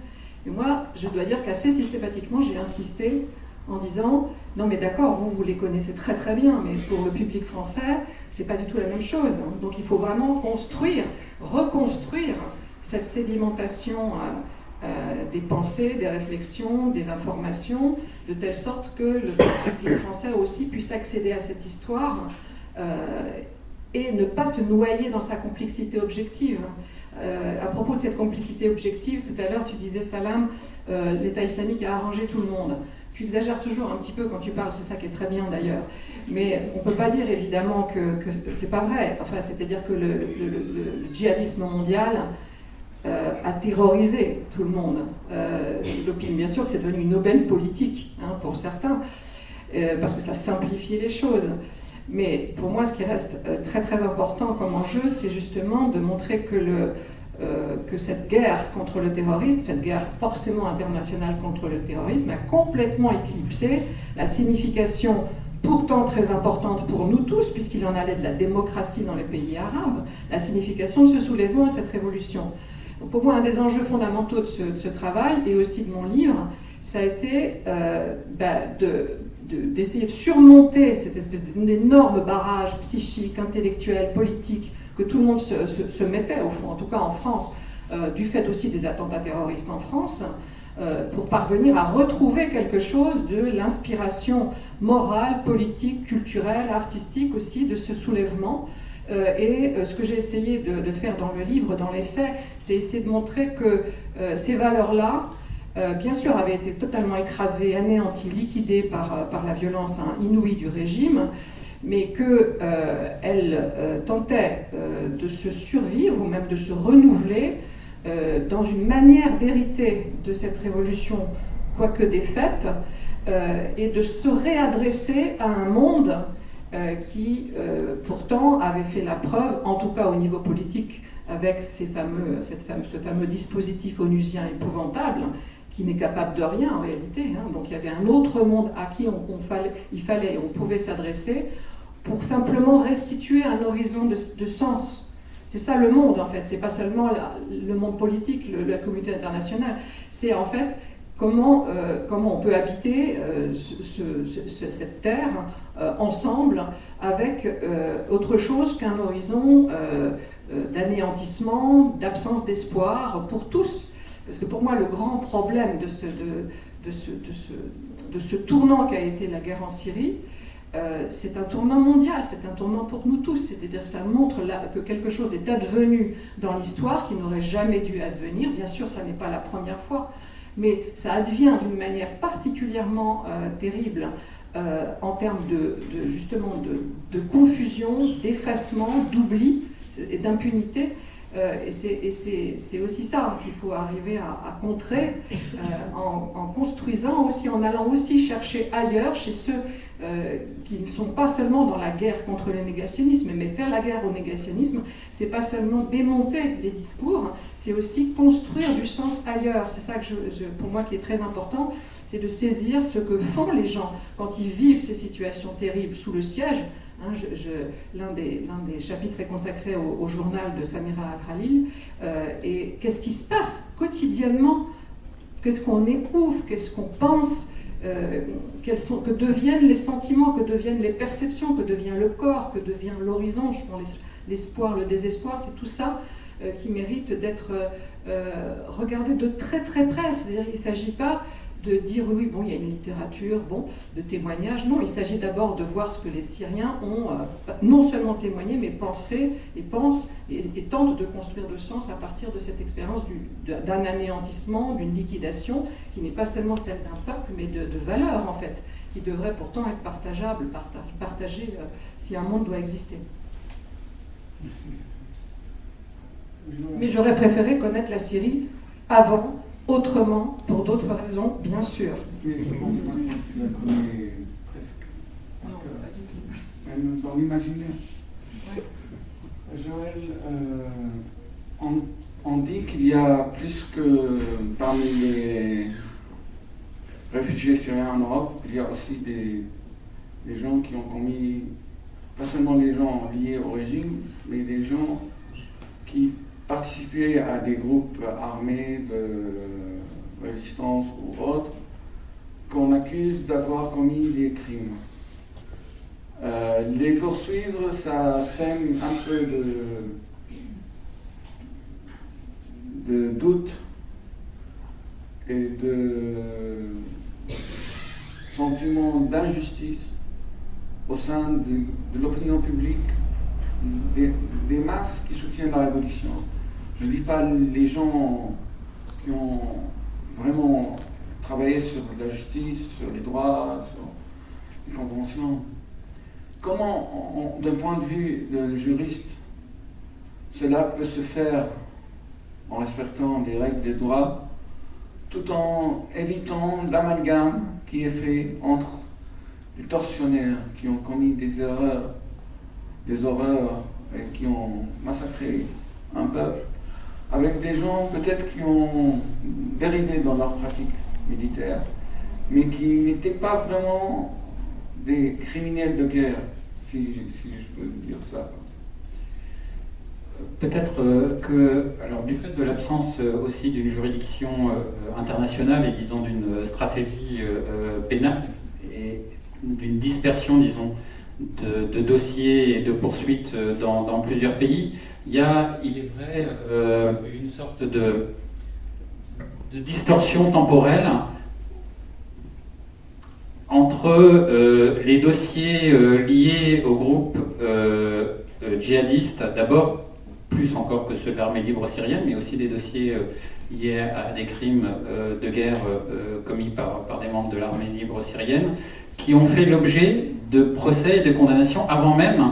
Et moi, je dois dire qu'assez systématiquement, j'ai insisté en disant « Non mais d'accord, vous les connaissez très très bien, mais pour le public français, c'est pas du tout la même chose. Donc il faut vraiment reconstruire cette sédimentation des pensées, des réflexions, des informations, de telle sorte que le public français aussi puisse accéder à cette histoire et ne pas se noyer dans sa complexité objective. À propos de cette complicité objective, tout à l'heure tu disais, Salam, l'État islamique a arrangé tout le monde. Tu exagères toujours un petit peu quand tu parles, c'est ça qui est très bien d'ailleurs. Mais on ne peut pas dire évidemment que c'est pas vrai. Enfin, c'est-à-dire que le djihadisme mondial a terrorisé tout le monde. L'opinion, bien sûr que c'est devenu une aubaine politique pour certains, parce que ça simplifiait les choses. Mais pour moi, ce qui reste très très important comme enjeu, c'est justement de montrer que cette guerre contre le terrorisme, cette guerre forcément internationale contre le terrorisme, a complètement éclipsé la signification pourtant très importante pour nous tous, puisqu'il en allait de la démocratie dans les pays arabes, la signification de ce soulèvement et de cette révolution. Donc pour moi, un des enjeux fondamentaux de ce travail, et aussi de mon livre, ça a été d'essayer de surmonter cette espèce d'énorme barrage psychique, intellectuel, politique, que tout le monde se mettait, au fond, en tout cas en France, du fait aussi des attentats terroristes en France, pour parvenir à retrouver quelque chose de l'inspiration morale, politique, culturelle, artistique aussi de ce soulèvement. Et ce que j'ai essayé de faire dans le livre, dans l'essai, c'est essayer de montrer que ces valeurs-là, bien sûr, avaient été totalement écrasées, anéanties, liquidées par la violence inouïe du régime, mais qu'elle tentait de se survivre ou même de se renouveler dans une manière d'hériter de cette révolution, quoique défaite, et de se réadresser à un monde qui pourtant avait fait la preuve, en tout cas au niveau politique, avec ce fameux dispositif onusien épouvantable, qui n'est capable de rien en réalité. Donc il y avait un autre monde à qui on pouvait s'adresser pour simplement restituer un horizon de sens. C'est ça le monde en fait, c'est pas seulement le monde politique, la communauté internationale, c'est en fait comment on peut habiter cette terre ensemble avec autre chose qu'un horizon d'anéantissement, d'absence d'espoir pour tous. Parce que pour moi, le grand problème de ce tournant qu'a été la guerre en Syrie, c'est un tournant mondial, c'est un tournant pour nous tous. C'est-à-dire que ça montre que quelque chose est advenu dans l'histoire qui n'aurait jamais dû advenir. Bien sûr, ça n'est pas la première fois, mais ça advient d'une manière particulièrement terrible en termes justement de confusion, d'effacement, d'oubli, et d'impunité. Et c'est aussi ça qu'il faut arriver à contrer en construisant aussi, en allant aussi chercher ailleurs, chez ceux qui ne sont pas seulement dans la guerre contre le négationnisme, mais faire la guerre au négationnisme, c'est pas seulement démonter les discours, c'est aussi construire du sens ailleurs. C'est ça que pour moi qui est très important, c'est de saisir ce que font les gens quand ils vivent ces situations terribles sous le siège. Hein, l'un des chapitres est consacré au journal de Samira Al-Khalil. Et qu'est-ce qui se passe quotidiennement? Qu'est-ce qu'on éprouve? Qu'est-ce qu'on pense? Que deviennent les sentiments? Que deviennent les perceptions? Que devient le corps? Que devient l'horizon? Je pense l'espoir, le désespoir, c'est tout ça qui mérite d'être regardé de très très près. C'est-à-dire qu'il ne s'agit pas de dire oui, bon, il y a une littérature, bon, de témoignages. Non, il s'agit d'abord de voir ce que les Syriens ont non seulement témoigné, mais pensé et pensent et tentent de construire de sens à partir de cette expérience d'un anéantissement, d'une liquidation qui n'est pas seulement celle d'un peuple, mais de valeurs en fait, qui devraient pourtant être partageables, partagées si un monde doit exister. Mais j'aurais préféré connaître la Syrie avant, autrement, pour d'autres raisons, bien sûr. Oui, je pense maintenant que tu la connais presque par cœur. Même dans l'imaginaire. Ouais. Joël, on dit qu'il y a plus que parmi les réfugiés syriens en Europe, il y a aussi des gens qui ont commis, pas seulement les gens liés au régime, mais des gens qui participer à des groupes armés de résistance ou autres qu'on accuse d'avoir commis des crimes. Les poursuivre, ça sème un peu de doute et de sentiment d'injustice au sein de l'opinion publique, des masses qui soutiennent la révolution. Je ne dis pas les gens qui ont vraiment travaillé sur la justice, sur les droits, sur les conventions. Comment, d'un point de vue de juriste, cela peut se faire en respectant les règles des droits, tout en évitant l'amalgame qui est fait entre des tortionnaires qui ont commis des horreurs et qui ont massacré un peuple, avec des gens peut-être qui ont dérivé dans leur pratique militaire, mais qui n'étaient pas vraiment des criminels de guerre, si je peux dire ça. Peut-être que, alors du fait de l'absence aussi d'une juridiction internationale et disons d'une stratégie pénale et d'une dispersion, disons, de dossiers et de poursuites dans plusieurs pays, il y a, il est vrai, une sorte de distorsion temporelle entre les dossiers liés au groupe djihadiste, d'abord, plus encore que ceux de l'armée libre syrienne, mais aussi des dossiers liés à des crimes de guerre commis par des membres de l'armée libre syrienne, qui ont fait l'objet de procès et de condamnations avant même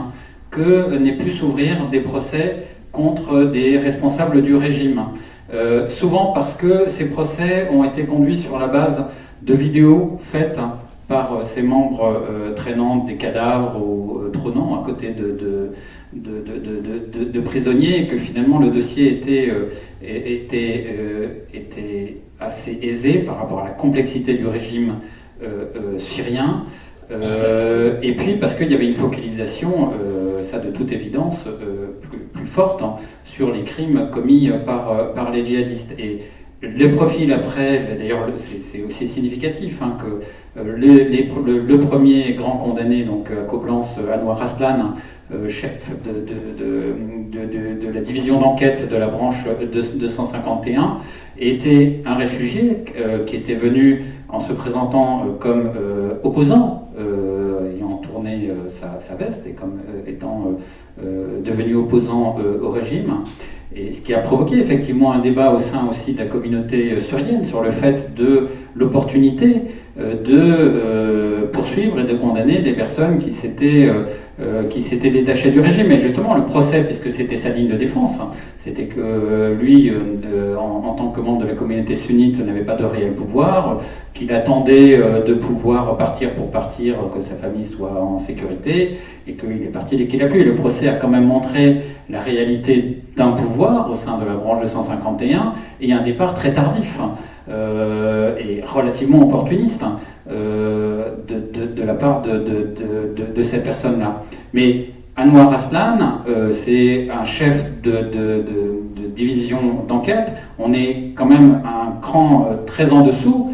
que n'aient pu s'ouvrir des procès contre des responsables du régime. Souvent parce que ces procès ont été conduits sur la base de vidéos faites par ces membres traînant des cadavres ou trônant à côté de prisonniers, et que finalement le dossier était assez aisé par rapport à la complexité du régime syrien, et puis parce qu'il y avait une focalisation, ça de toute évidence, plus forte sur les crimes commis par les djihadistes. Et le profil après, d'ailleurs c'est aussi significatif que le premier grand condamné, donc à Coblence, Anwar Aslan, chef de la division d'enquête de la branche 251, était un réfugié qui était venu en se présentant comme opposant, ayant tourné sa veste et comme étant devenu opposant au régime. Et ce qui a provoqué effectivement un débat au sein aussi de la communauté syrienne sur le fait de l'opportunité de poursuivre et de condamner des personnes qui s'étaient détachées du régime. Et justement, le procès, puisque c'était sa ligne de défense, hein, c'était que lui, en tant que membre de la communauté sunnite, n'avait pas de réel pouvoir, qu'il attendait de pouvoir partir pour partir, que sa famille soit en sécurité, et qu'il est parti dès qu'il a pu. Et le procès a quand même montré la réalité d'un pouvoir au sein de la branche de 151, et un départ très tardif, et relativement opportuniste, de la part de cette personne-là. Mais Anwar Aslan, c'est un chef de division d'enquête. On est quand même un cran très en dessous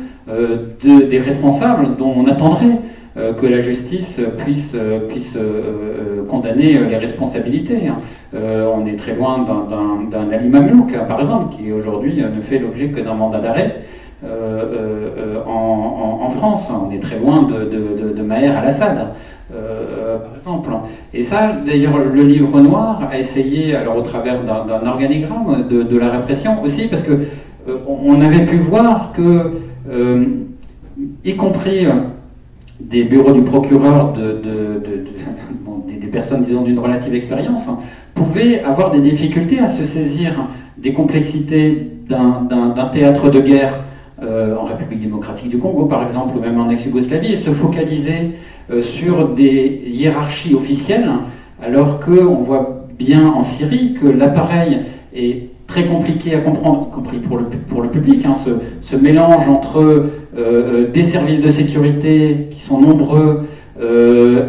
des responsables dont on attendrait que la justice puisse condamner les responsabilités. On est très loin d'un Ali Mamelouk, par exemple, qui aujourd'hui ne fait l'objet que d'un mandat d'arrêt en France. On est très loin de Maher al-Assad, par exemple. Et ça, d'ailleurs, le livre noir a essayé, alors au travers d'un organigramme de la répression aussi, parce que on avait pu voir que, y compris des bureaux du procureur, des personnes, disons, d'une relative expérience, pouvaient avoir des difficultés à se saisir des complexités d'un théâtre de guerre en République démocratique du Congo, par exemple, ou même en ex-Yougoslavie, et se focaliser sur des hiérarchies officielles, alors qu'on voit bien en Syrie que l'appareil est très compliqué à comprendre, y compris pour le public, hein, ce mélange entre des services de sécurité qui sont nombreux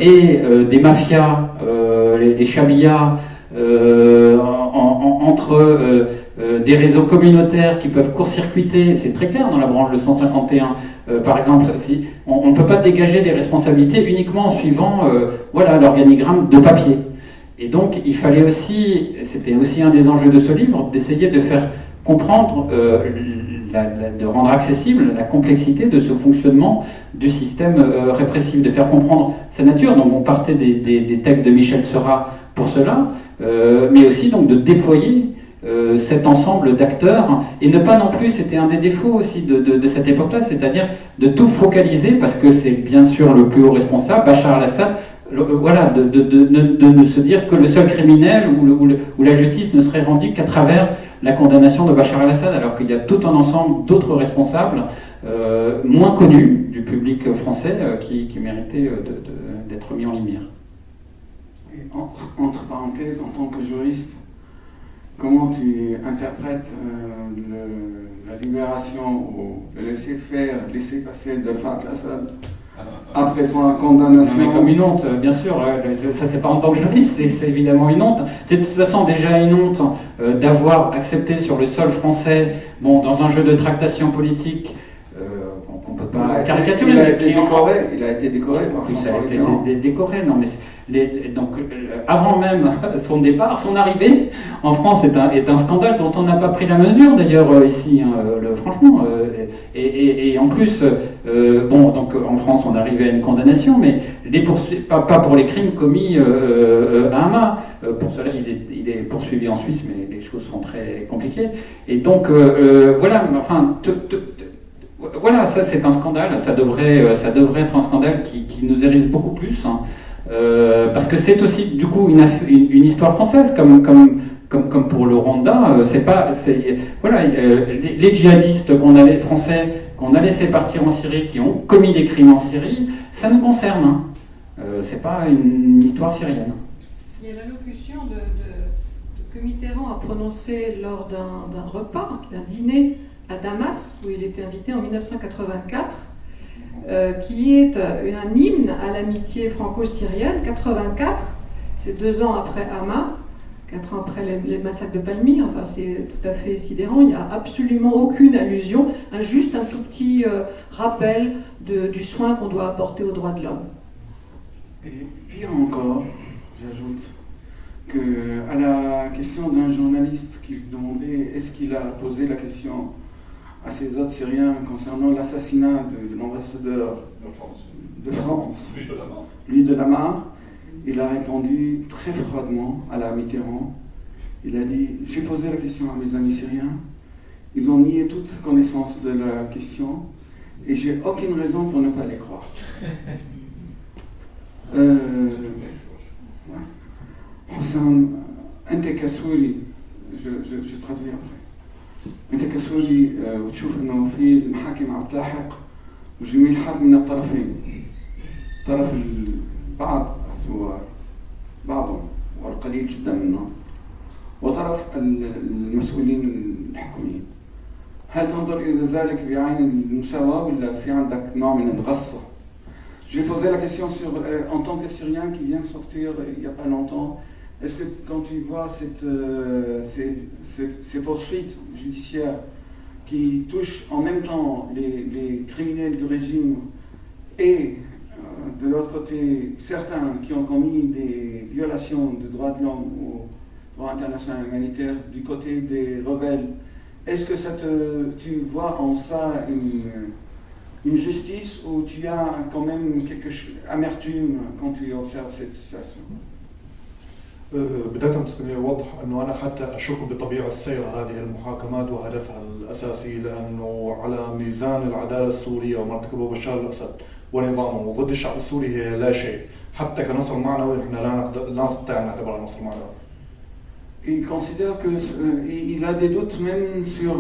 et des mafias, les chabias, entre des réseaux communautaires qui peuvent court-circuiter. C'est très clair dans la branche de 151. Par exemple, si, on ne peut pas dégager des responsabilités uniquement en suivant l'organigramme de papier. Et donc, il fallait aussi, c'était aussi un des enjeux de ce livre, d'essayer de faire comprendre, de rendre accessible la complexité de ce fonctionnement du système répressif, de faire comprendre sa nature. Donc, on partait des textes de Michel Seurat pour cela, mais aussi donc de déployer cet ensemble d'acteurs, et ne pas non plus, c'était un des défauts aussi de cette époque-là, c'est-à-dire de tout focaliser, parce que c'est bien sûr le plus haut responsable, Bachar al-Assad, de se dire que le seul criminel ou la justice ne serait rendue qu'à travers la condamnation de Bachar al-Assad, alors qu'il y a tout un ensemble d'autres responsables moins connus du public français qui méritaient d'être mis en lumière. Et entre parenthèses, en tant que juriste, comment tu interprètes la libération ou le laisser-faire, laisser-passer de Bachar al-Assad après son condamnation? Non, mais comme une honte, bien sûr, ça c'est pas en tant que juriste, c'est évidemment une honte. C'est de toute façon déjà une honte d'avoir accepté sur le sol français, dans un jeu de tractation politique, qu'on ne peut pas caricaturer. Il a été décoré. En plus, ça a été décoré, non mais... Donc, avant même son départ, son arrivée en France est un scandale dont on n'a pas pris la mesure d'ailleurs ici, franchement. Et en plus, donc en France on arrivait à une condamnation, mais pas pour les crimes commis à Hama. Pour cela, il est poursuivi en Suisse, mais les choses sont très compliquées. Et donc, voilà, ça c'est un scandale. Ça devrait être un scandale qui nous hérisse beaucoup plus. Hein. Parce que c'est aussi du coup une histoire française comme pour le Rwanda. Les djihadistes français qu'on a laissé partir en Syrie, qui ont commis des crimes en Syrie, ça nous concerne. Hein. C'est pas une histoire syrienne. Il y a l'allocution que Mitterrand a prononcée lors d'un repas, d'un dîner à Damas, où il était invité en 1984. Qui est un hymne à l'amitié franco-syrienne. 84, c'est 2 ans après Hama, 4 ans après les massacres de Palmyre. Enfin, c'est tout à fait sidérant. Il n'y a absolument aucune allusion, juste un tout petit rappel du soin qu'on doit apporter aux droits de l'homme. Et pire encore, j'ajoute qu'à la question d'un journaliste qui lui demandait est-ce qu'il a posé la question à ces autres Syriens concernant l'assassinat de l'ambassadeur de France, Louis Delamarre, il a répondu très froidement à la Mitterrand. Il a dit « J'ai posé la question à mes amis syriens, ils ont nié toute connaissance de la question, Et j'ai aucune raison pour ne pas les croire. حسام أنت كسوري je traduis après. أنت كسوري وتشوف إنه في المحاكم عم تلاحق وجميع الحرب من الطرفين، طرف بعض الثوار بعضهم والقليل جدا منهم وطرف المسؤولين الحكوميين. هل تنظر إلى ذلك بعين المساواة ولا في عندك نوع من الغصة؟ J'ai posé la question en tant que Syrien qui vient de sortir il n'y a pas longtemps. Est-ce que quand tu vois ces poursuites judiciaires qui touchent en même temps les criminels du régime et de l'autre côté certains qui ont commis des violations de droits de l'homme ou droit international humanitaire du côté des rebelles, est-ce que tu vois en ça une justice ou tu as quand même quelque amertume quand tu observes cette situation? بداية تسمية واضح أنه أنا حتى أشك بطبيعة سير هذه المحاكمات وهدفها الأساسي، لأنه على ميزان العدالة السورية وما ارتكبه بشار الأسد ونظامه وضد الشعب السوري هي لا شيء، حتى كنصر معنوي نحن لا نستطيع أن نعتبرها نصر معنوي. Il considère qu'il a des doutes même sur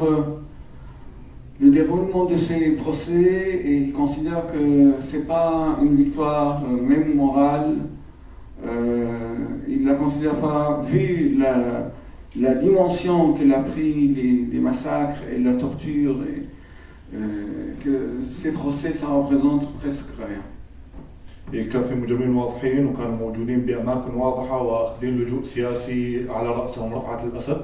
le déroulement de ces procès et il considère que ce n'est pas une victoire même morale. Il ne la considère pas, vu la dimension qu'elle a pris des massacres et la torture, et, que ces procès ça représente presque rien. كان في مجرمين واضحين وكانوا موجودين بأماكن واضحة وأخذين لجوء سياسي على رأسهم رفعت الأسد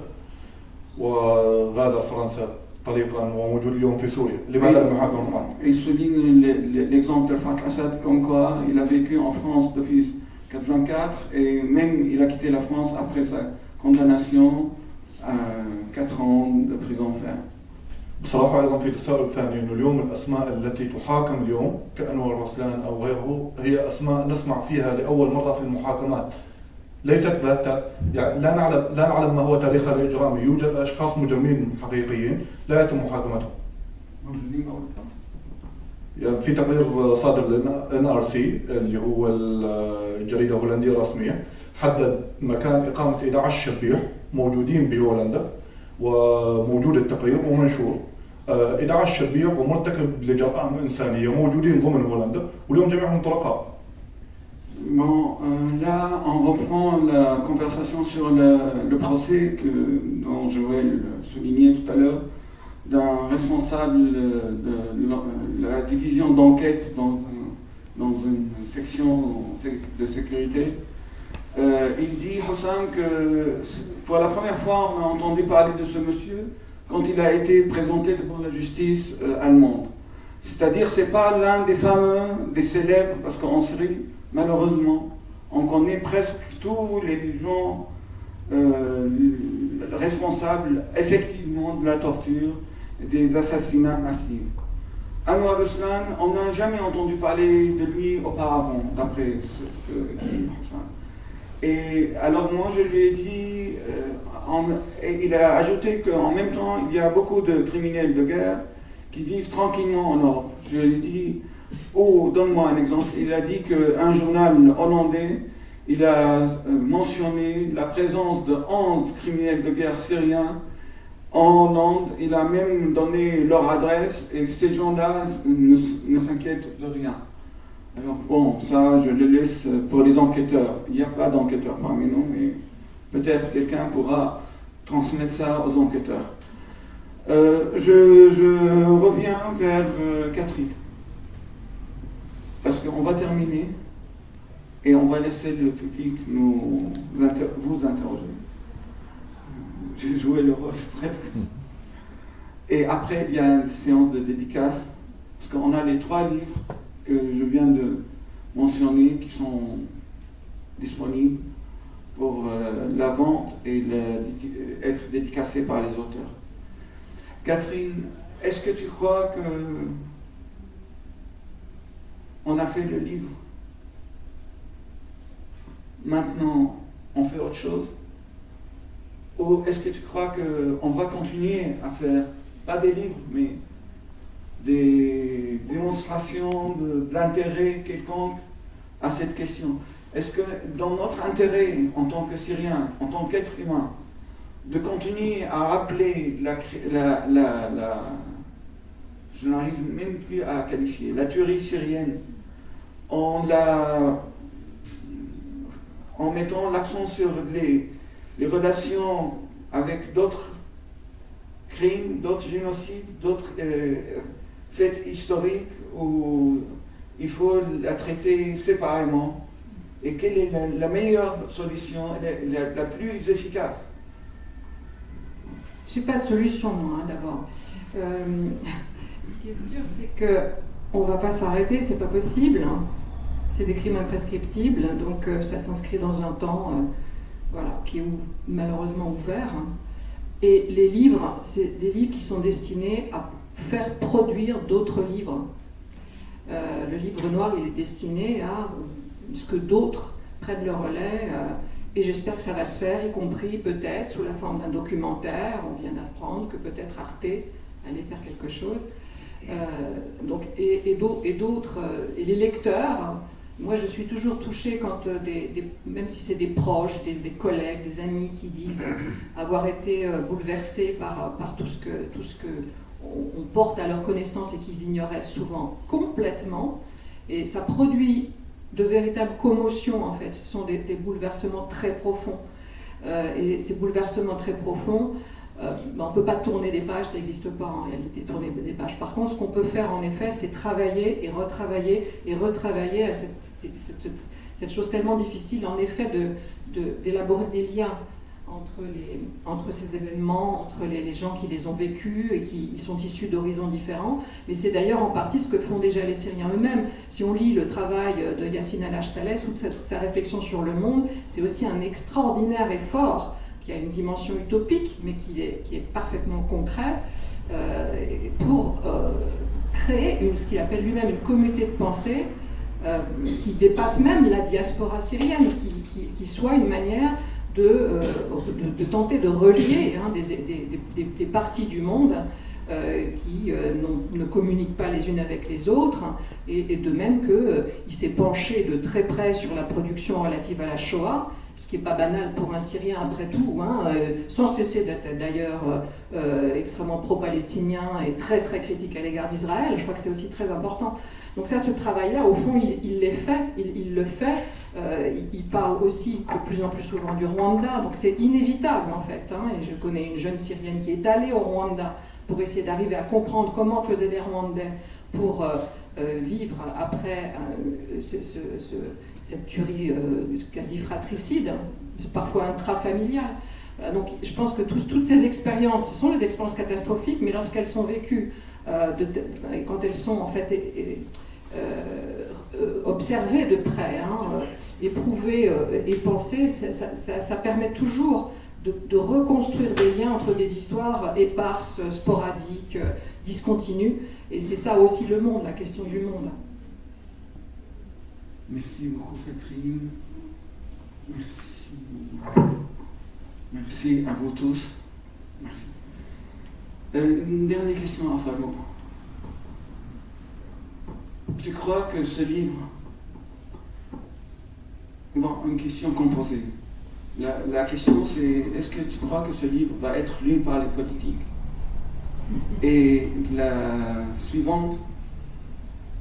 وغادر فرنسا طريقا وموجود اليوم في سوريا. لماذا لم يحاكم رفعت؟ Il souligne l'exemple de Rafat al-Assad comme quoi il a vécu en France depuis 1984 et même il a quitté la France après sa condamnation à 4 ans de prison ferme. بصراحة أيضا في تساؤل ثاني إنه اليوم الأسماء التي تحاكم اليوم كأنور رسلان أو غيره هي أسماء نسمع فيها لأول مرة في المحاكمات، ليست ذات يعني لا نعلم ما هو تاريخها الإجرامي، يوجد أشخاص مجرمين حقيقيين لا يتم محاكمتهم. يعني في تقرير صادر NRC اللي هو الجريدة الهولندية الرسمية حدد مكان إقامة 11 شبيح موجودين بهولندا وموجود التقرير ومنشور 11 شبيح ومرتكب لجرائم إنسانية موجودين ضمن هولندا واليوم جميعهم طلقاء. Bon, là, on reprend la conversation sur le procès dont je vais le souligner tout à l'heure, d'un responsable de la division d'enquête dans une section de sécurité. Il dit, Hussam, que pour la première fois, on a entendu parler de ce monsieur quand il a été présenté devant la justice allemande. C'est-à-dire, ce n'est pas l'un des fameux, des célèbres, parce qu'en Syrie, malheureusement, on connaît presque tous les gens responsables effectivement de la torture et des assassinats massifs. Anwar Ruslan, on n'a jamais entendu parler de lui auparavant, d'après ce que dit Hassan. Et alors moi je lui ai dit, il a ajouté qu'en même temps il y a beaucoup de criminels de guerre qui vivent tranquillement en Europe. Je lui ai dit, donne-moi un exemple. Il a dit qu'un journal hollandais, il a mentionné la présence de 11 criminels de guerre syriens en Hollande. Il a même donné leur adresse et ces gens-là ne s'inquiètent de rien. Alors bon, ça je le laisse pour les enquêteurs. Il n'y a pas d'enquêteurs parmi nous, mais peut-être quelqu'un pourra transmettre ça aux enquêteurs. Je reviens vers Catherine. Parce qu'on va terminer et on va laisser le public vous interroger. J'ai joué le rôle presque. Et après, il y a une séance de dédicace, parce qu'on a les 3 livres que je viens de mentionner qui sont disponibles pour la vente et être dédicacés par les auteurs. Catherine, est-ce que tu crois que on a fait le livre? Maintenant, on fait autre chose? Ou est-ce que tu crois qu'on va continuer à faire, pas des livres, mais des démonstrations d'intérêt quelconque à cette question. Est-ce que dans notre intérêt en tant que Syriens, en tant qu'être humain, de continuer à rappeler je n'arrive même plus à qualifier, la tuerie syrienne, en mettant l'accent sur les relations avec d'autres crimes, d'autres génocides, d'autres faits historiques où il faut la traiter séparément? Et quelle est la meilleure solution, la plus efficace? Je n'ai pas de solution, moi, d'abord. Ce qui est sûr, c'est qu'on ne va pas s'arrêter, c'est pas possible. C'est des crimes imprescriptibles, donc ça s'inscrit dans un temps qui est malheureusement ouvert. Et les livres, c'est des livres qui sont destinés à faire produire d'autres livres. Le livre noir, il est destiné à ce que d'autres prennent le relais, et j'espère que ça va se faire, y compris peut-être sous la forme d'un documentaire. On vient d'apprendre que peut-être Arte allait faire quelque chose. Et d'autres, et les lecteurs, moi je suis toujours touchée quand, même si c'est des proches, des collègues, des amis qui disent avoir été bouleversés par tout ce que on porte à leur connaissance et qu'ils ignoraient souvent complètement, et ça produit de véritables commotions en fait. Ce sont des bouleversements très profonds, et ces bouleversements très profonds, on ne peut pas tourner des pages, ça n'existe pas en réalité, tourner des pages. Par contre, ce qu'on peut faire en effet, c'est travailler et retravailler à cette chose tellement difficile, en effet, d'élaborer des liens entre ces événements, entre les gens qui les ont vécus et qui sont issus d'horizons différents. Mais c'est d'ailleurs en partie ce que font déjà les Syriens eux-mêmes. Si on lit le travail de Yassine Al-Saleh, toute sa réflexion sur le monde, c'est aussi un extraordinaire effort qui a une dimension utopique, mais qui est parfaitement concret, pour créer ce qu'il appelle lui-même une communauté de pensée qui dépasse même la diaspora syrienne, qui soit une manière de tenter de relier des parties du monde qui ne communiquent pas les unes avec les autres, et de même qu'il s'est penché de très près sur la production relative à la Shoah, ce qui n'est pas banal pour un Syrien après tout, sans cesser d'être d'ailleurs extrêmement pro-palestinien et très très critique à l'égard d'Israël. Je crois que c'est aussi très important. Donc ça, ce travail-là, au fond, il le fait. Il parle aussi de plus en plus souvent du Rwanda, donc c'est inévitable en fait. Et je connais une jeune Syrienne qui est allée au Rwanda pour essayer d'arriver à comprendre comment faisaient les Rwandais pour vivre après cette tuerie quasi fratricide, parfois intrafamiliale. Donc je pense que toutes ces expériences, ce sont des expériences catastrophiques, mais lorsqu'elles sont vécues, quand elles sont en fait observées de près, éprouvées et pensées, ça permet toujours de reconstruire des liens entre des histoires éparses, sporadiques, discontinues. Et c'est ça aussi le monde, la question du monde. Merci beaucoup Catherine. Merci à vous tous. Merci. Une dernière question à Falo. Tu crois que ce livre... Bon, une question composée. La question c'est, est-ce que tu crois que ce livre va être lu par les politiques? Et la suivante,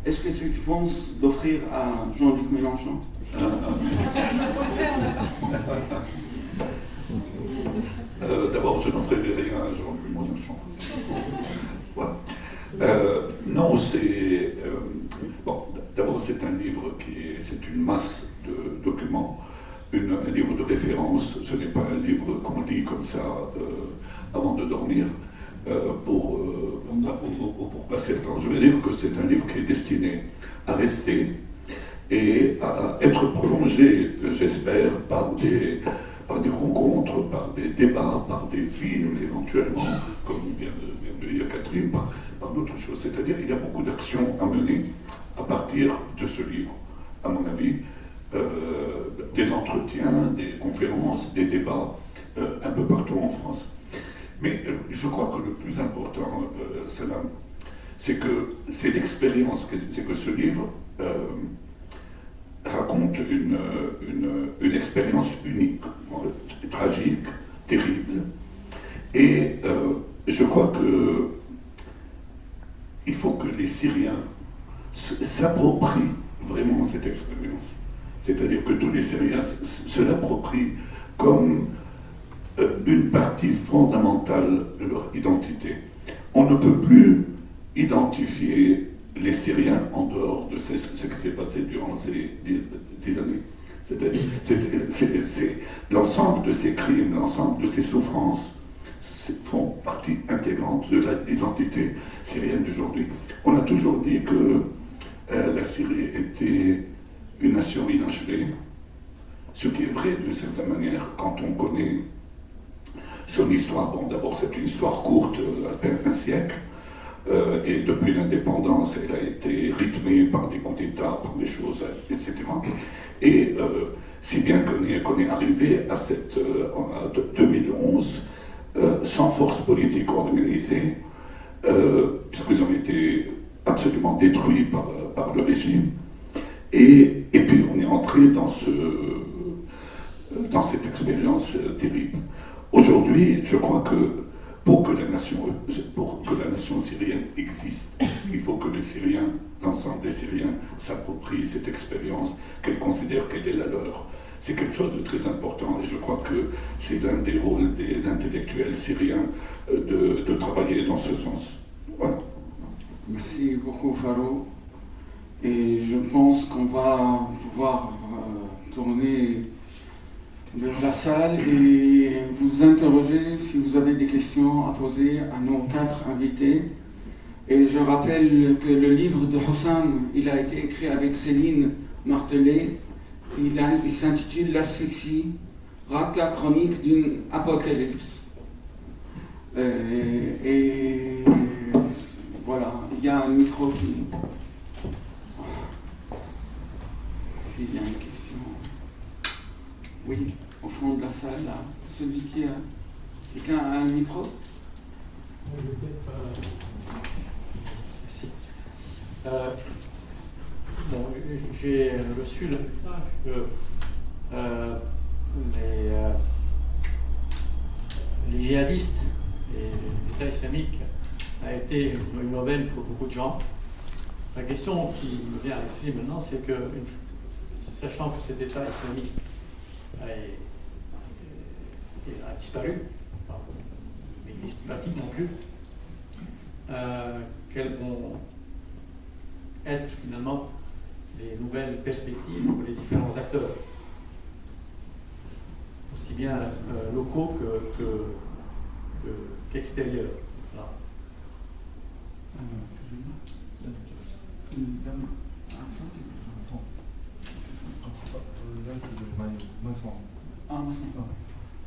est-ce que tu penses l'offrir à Jean-Luc Mélenchon? D'abord, je n'enverrai rien à Jean-Luc Mélenchon. Voilà. Non, c'est... bon, d'abord, c'est un livre c'est une masse de documents, un livre de référence. Ce n'est pas un livre qu'on lit comme ça avant de dormir pour passer le temps. Je veux dire que c'est un livre qui est destiné à rester et à être prolongé, j'espère, par des rencontres, par des débats, par des films éventuellement, comme vient de dire Catherine, par d'autres choses. C'est-à-dire qu'il y a beaucoup d'actions à mener à partir de ce livre, à mon avis, des entretiens, des conférences, des débats, un peu partout en France. Mais je crois que le plus important, Salam, c'est l'expérience, c'est que ce livre raconte une expérience unique, tragique, terrible. Et je crois qu'il faut que les Syriens s'approprient vraiment cette expérience. C'est-à-dire que tous les Syriens se l'approprient comme une partie fondamentale de leur identité. On ne peut plus identifier les Syriens en dehors de ce qui s'est passé durant ces 10 années. C'est-à-dire, c'est l'ensemble de ces crimes, l'ensemble de ces souffrances font partie intégrante de l'identité syrienne d'aujourd'hui. On a toujours dit que la Syrie était une nation inachevée, ce qui est vrai d'une certaine manière quand on connaît son histoire. Bon, d'abord c'est une histoire courte, à peine un siècle, et depuis l'indépendance, elle a été rythmée par des coups d'État, par des choses, etc. Et si bien qu'on est arrivé à en 2011 sans force politique organisée, puisqu'ils ont été absolument détruits par le régime. Et puis on est entré dans cette expérience terrible. Aujourd'hui, je crois que pour que la nation syrienne existe, il faut que les Syriens, l'ensemble des Syriens, s'approprient cette expérience, qu'elles considèrent qu'elle est la leur. C'est quelque chose de très important et je crois que c'est l'un des rôles des intellectuels syriens de travailler dans ce sens. Voilà. Merci beaucoup, Faro. Et je pense qu'on va pouvoir tourner vers la salle et vous interroger si vous avez des questions à poser à nos 4 invités. Et je rappelle que le livre de Hossam, il a été écrit avec Céline Martelet. Il s'intitule L'asphyxie, Raqqa chronique d'une apocalypse. Et voilà, il y a un micro qui... S'il y a une question... Oui, au fond de la salle, là. Celui qui a... Quelqu'un a un micro? Merci. Bon, j'ai reçu le message que les djihadistes et l'État islamique a été une aubaine pour beaucoup de gens. La question qui me vient à l'esprit maintenant, c'est que, sachant que cet État islamique a disparu, enfin, il n'existe pratiquement plus, quelles vont être finalement les nouvelles perspectives pour les différents acteurs, aussi bien locaux qu'extérieurs. Voilà.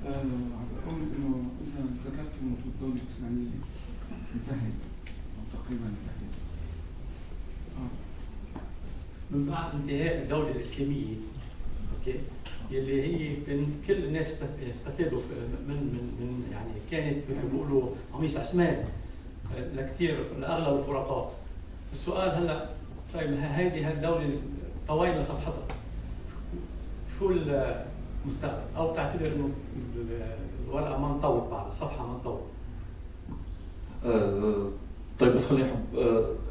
أقول إنه إذا ذكرت إنه الدولة الإسلامية انتهت أو تقريبا انتهت. من بعد انتهاء الدولة الإسلامية، أوكي، اللي هي كل الناس استفادوا من يعني كانت مثل ما بيقولوا قميص عثمان لأغلب الفرقاء. السؤال هلا طيب هذه الدولة طوينا صفحتها، شو المستقبل؟ أو بتعتبر إنه الورقة ما انطوت بعد، الصفحة ما انطوت؟ طيب بس خليني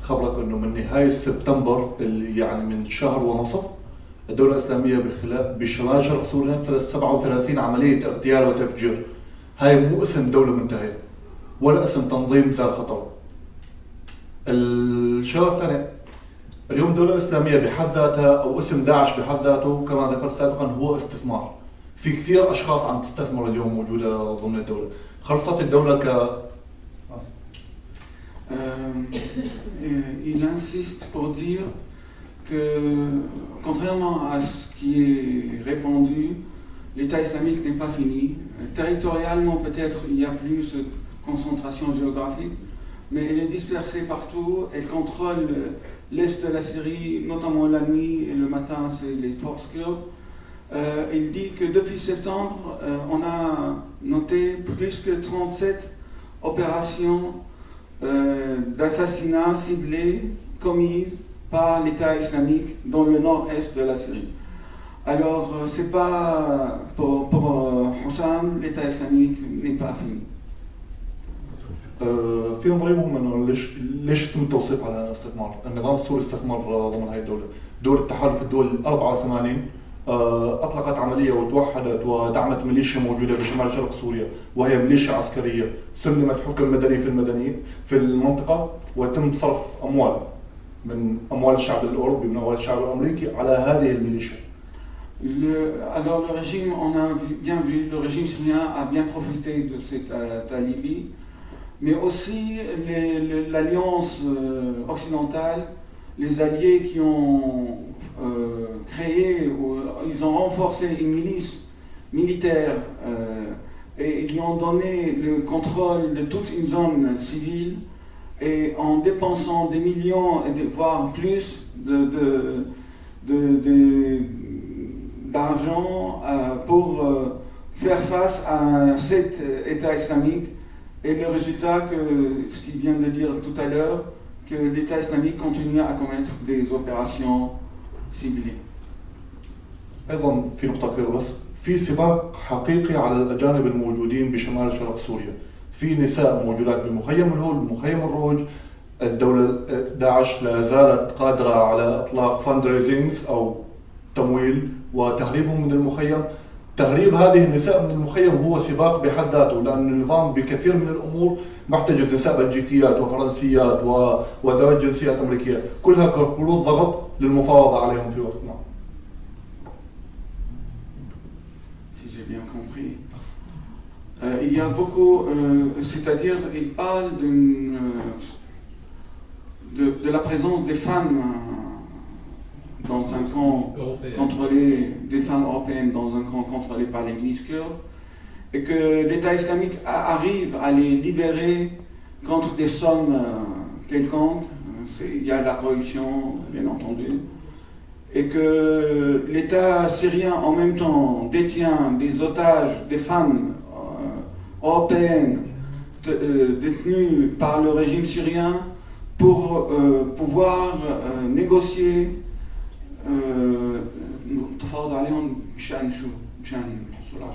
خبرك انه من نهايه سبتمبر يعني من شهر ونصف الدوله الاسلاميه بشمال شرق سوريا نفذت 37 عمليه اغتيال وتفجير. هاي مو اسم دوله منتهيه ولا اسم تنظيم زال خطر. الشغله الثانيه، اليوم الدوله الاسلاميه بحد ذاتها او اسم داعش بحد ذاته كما ذكرت سابقا هو استثمار. في كثير اشخاص عم تستثمر اليوم موجوده ضمن الدوله. خلصت الدوله il insiste pour dire que, contrairement à ce qui est répandu, l'État islamique n'est pas fini. Territorialement, peut-être, il y a plus de concentration géographique, mais elle est dispersée partout. Elle contrôle l'est de la Syrie, notamment la nuit, et le matin, c'est les forces kurdes. Il dit que depuis septembre, on a noté plus que 37 opérations d'assassinats ciblés commis par l'État islamique dans le nord-est de la Syrie. Alors, c'est pas pour Hussam, l'État islamique n'est pas fini. في نظري مهم انه ليش يتم التوصيف على الاستثمار؟ النظام السوري استثمر ضمن هذه الدوله، دول التحالف الدول 84 اطلقت عمليه وتوحدت ودعمت ميليشيا موجوده بشمال شرق سوريا وهي ميليشيا عسكريه سلمت حكم مدني في المنطقه وتم صرف اموال من اموال الشعب الاوروبي من اموال الشعب الامريكي على هذه الميليشيا. Alors le régime, on a bien vu, le régime syrien a bien profité de cette Libye, mais aussi l'alliance occidentale, les alliés qui ont créé, ils ont renforcé une milice militaire et ils lui ont donné le contrôle de toute une zone civile et en dépensant des millions, voire plus d'argent pour faire face à cet État islamique. Et le résultat, ce qu'il vient de dire tout à l'heure, que l'État islamique continue à commettre des opérations ciblées. ايضا في نقطه اخيره بس في سباق حقيقي على الاجانب الموجودين بشمال شرق سوريا. في نساء موجودات بمخيم الهول بمخيم الروج. الدوله داعش لا زالت قادره على اطلاق فاند ريزينجز او تمويل وتهريبهم من المخيم. تهريب هذه النساء من المخيم هو سباق بحد ذاته لأن النظام بكثير من الأمور محتجز نساء بلجيكيات وفرنسيات وذوات جنسيات أمريكية كلها كروت ضغط للمفاوضة عليهم في وقت ما. Si j'ai bien compris. Il y a beaucoup, c'est-à-dire il parle de la présence des femmes dans un camp contrôlé, des femmes européennes dans un camp contrôlé par les milices kurdes, et que l'État islamique arrive à les libérer contre des sommes quelconques. Il y a la corruption, bien entendu, et que l'État syrien en même temps détient des otages, des femmes européennes détenues par le régime syrien pour pouvoir négocier التفاوض عليهم بشأن شو؟ بشأن الحصول على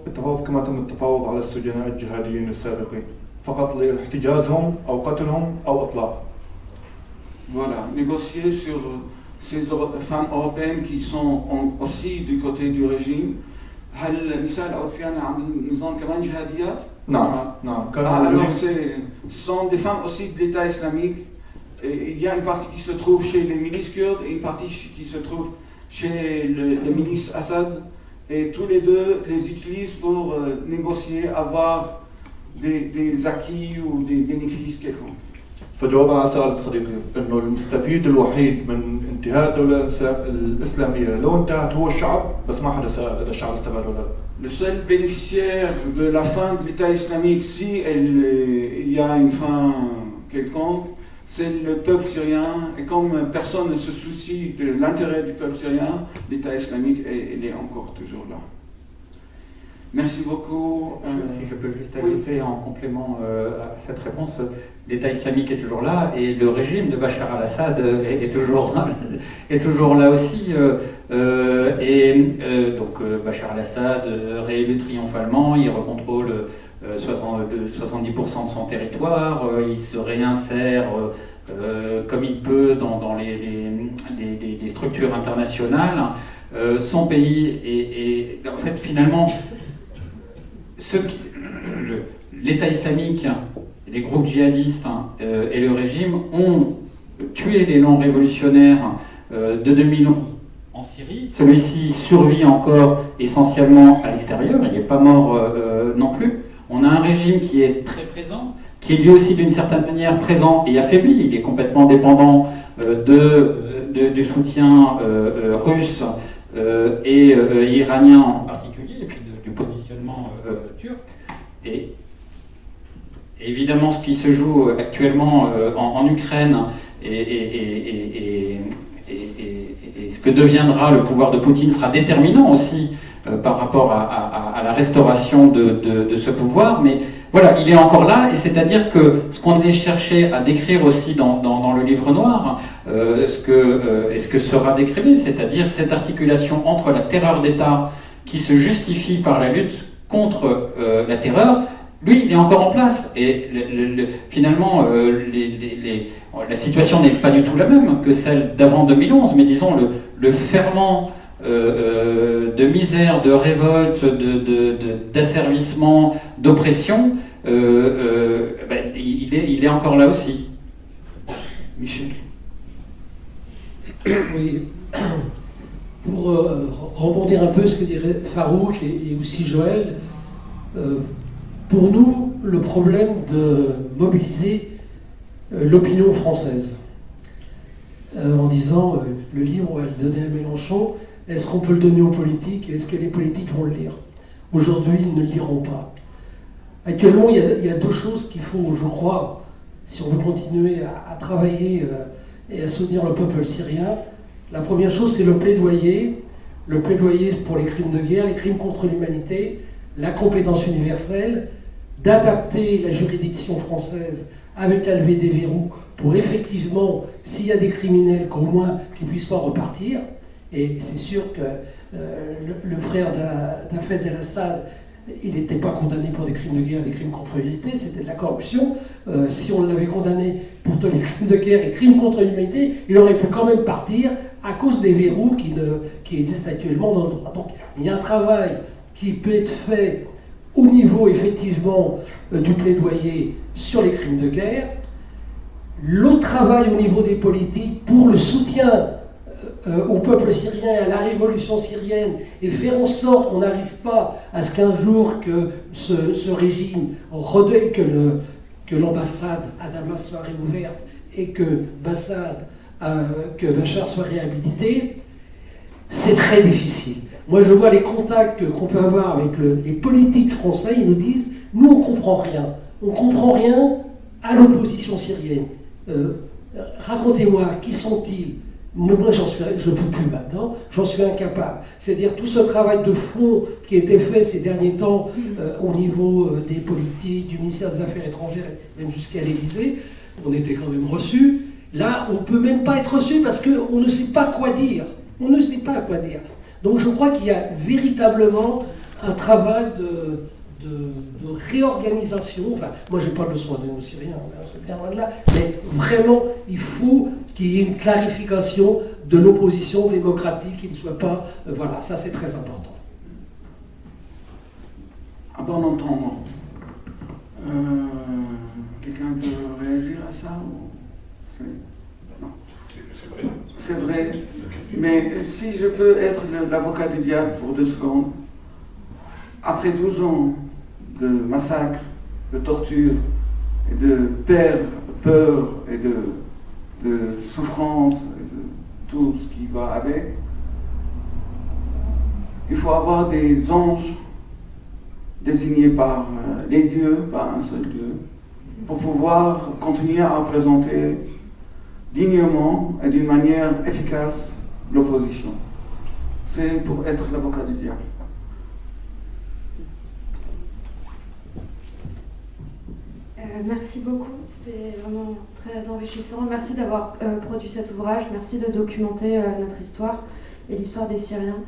التفاوض كما تم التفاوض على السجناء الجهاديين السابقين فقط لاحتجازهم أو قتلهم أو إطلاق. Voilà, négocier sur ces femmes européennes qui sont aussi du côté du régime. هل النساء الأوروبيان عند النظام كمان جهاديات؟ نعم. Alors ce sont des femmes aussi de l'État islamique. Et il y a une partie qui se trouve chez les milices kurdes et une partie qui se trouve chez les milices Assad. Et tous les deux les utilisent pour négocier, avoir des acquis ou des bénéfices quelconques. فجوابا على سؤال صديقي انه المستفيد الوحيد من انتهاء الدولة الإسلامية لو انتهت هو الشعب بس ما حدا سأل إذا الشعب استفاد ولا لا. Le seul bénéficiaire de la fin de l'État islamique, si il y a une fin quelconque, c'est le peuple syrien, et comme personne ne se soucie de l'intérêt du peuple syrien, l'État islamique il est encore toujours là. Merci beaucoup. Si je peux juste ajouter en complément à cette réponse, l'État islamique est toujours là et le régime de Bachar al-Assad est toujours là aussi. Donc Bachar al-Assad réélu triomphalement, il recontrôle 70% de son territoire, il se réinsère comme il peut dans les structures internationales. Son pays est en fait finalement l'État islamique, les groupes djihadistes et le régime ont tué l'élan révolutionnaire de 2011 en Syrie. Celui-ci survit encore essentiellement à l'extérieur, il n'est pas mort non plus. On a un régime qui est très présent, qui est lui aussi d'une certaine manière présent et affaibli. Il est complètement dépendant du soutien russe et iranien en particulier, et puis du positionnement turc. Et évidemment, ce qui se joue actuellement en Ukraine et ce que deviendra le pouvoir de Poutine sera déterminant aussi par rapport à la restauration de ce pouvoir, mais Voilà, il est encore là, et c'est-à-dire que ce qu'on allait chercher à décrire aussi dans le livre noir, ce que sera décrit, c'est-à-dire cette articulation entre la terreur d'État qui se justifie par la lutte contre la terreur, lui, il est encore en place. Et finalement, la situation n'est pas du tout la même que celle d'avant 2011, mais disons le ferment de misère, de révolte, d'asservissement, d'oppression, il est encore là aussi. Michel. Oui. Pour rebondir un peu ce que dirait Farouk et aussi Joël, pour nous, le problème de mobiliser l'opinion française, en disant le livre, on va le donner à Mélenchon, est-ce qu'on peut le donner aux politiques et est-ce que les politiques vont le lire? Aujourd'hui, ils ne le liront pas. Actuellement, il y a deux choses qu'il faut, je crois, si on veut continuer à travailler et à soutenir le peuple syrien. La première chose, c'est le plaidoyer pour les crimes de guerre, les crimes contre l'humanité, la compétence universelle, d'adapter la juridiction française avec la levée des verrous pour effectivement, s'il y a des criminels, qu'au moins qu'ils ne puissent pas repartir. Et c'est sûr que le frère d'Hafez el-Assad, il n'était pas condamné pour des crimes de guerre, des crimes contre l'humanité, c'était de la corruption. Si on l'avait condamné pour tous les crimes de guerre et crimes contre l'humanité, il aurait pu quand même partir à cause des verrous qui existent actuellement dans le droit. Donc il y a un travail qui peut être fait au niveau effectivement du plaidoyer sur les crimes de guerre, l'autre travail au niveau des politiques pour le soutien au peuple syrien et à la révolution syrienne et faire en sorte qu'on n'arrive pas à ce qu'un jour que ce régime que l'ambassade à Damas soit réouverte et que Bachar soit réhabilité, c'est très difficile. Moi je vois les contacts qu'on peut avoir avec les politiques français, ils nous disent « nous on comprend rien à l'opposition syrienne. Racontez-moi, qui sont-ils ?» Moi, je ne peux plus maintenant, j'en suis incapable. C'est-à-dire tout ce travail de fond qui a été fait ces derniers temps au niveau des politiques, du ministère des Affaires étrangères, même jusqu'à l'Élysée, on était quand même reçus. Là, on ne peut même pas être reçu parce qu'on ne sait pas quoi dire. On ne sait pas quoi dire. Donc je crois qu'il y a véritablement un travail de réorganisation. Enfin, moi je parle de soins de nos Syriens, c'est bien loin de là, mais vraiment il faut qu'il y ait une clarification de l'opposition démocratique qui ne soit pas... voilà, ça c'est très important. À bon entendant, quelqu'un veut réagir à ça ou... Non. C'est vrai, mais si je peux être l'avocat du diable pour 2 secondes, après 12 ans de massacres, de torture, et de peur et de souffrance, et de tout ce qui va avec, il faut avoir des anges désignés par les dieux, par un seul Dieu, pour pouvoir continuer à représenter dignement et d'une manière efficace l'opposition. C'est pour être l'avocat du diable. Merci beaucoup, c'était vraiment très enrichissant. Merci d'avoir produit cet ouvrage, merci de documenter notre histoire et l'histoire des Syriens.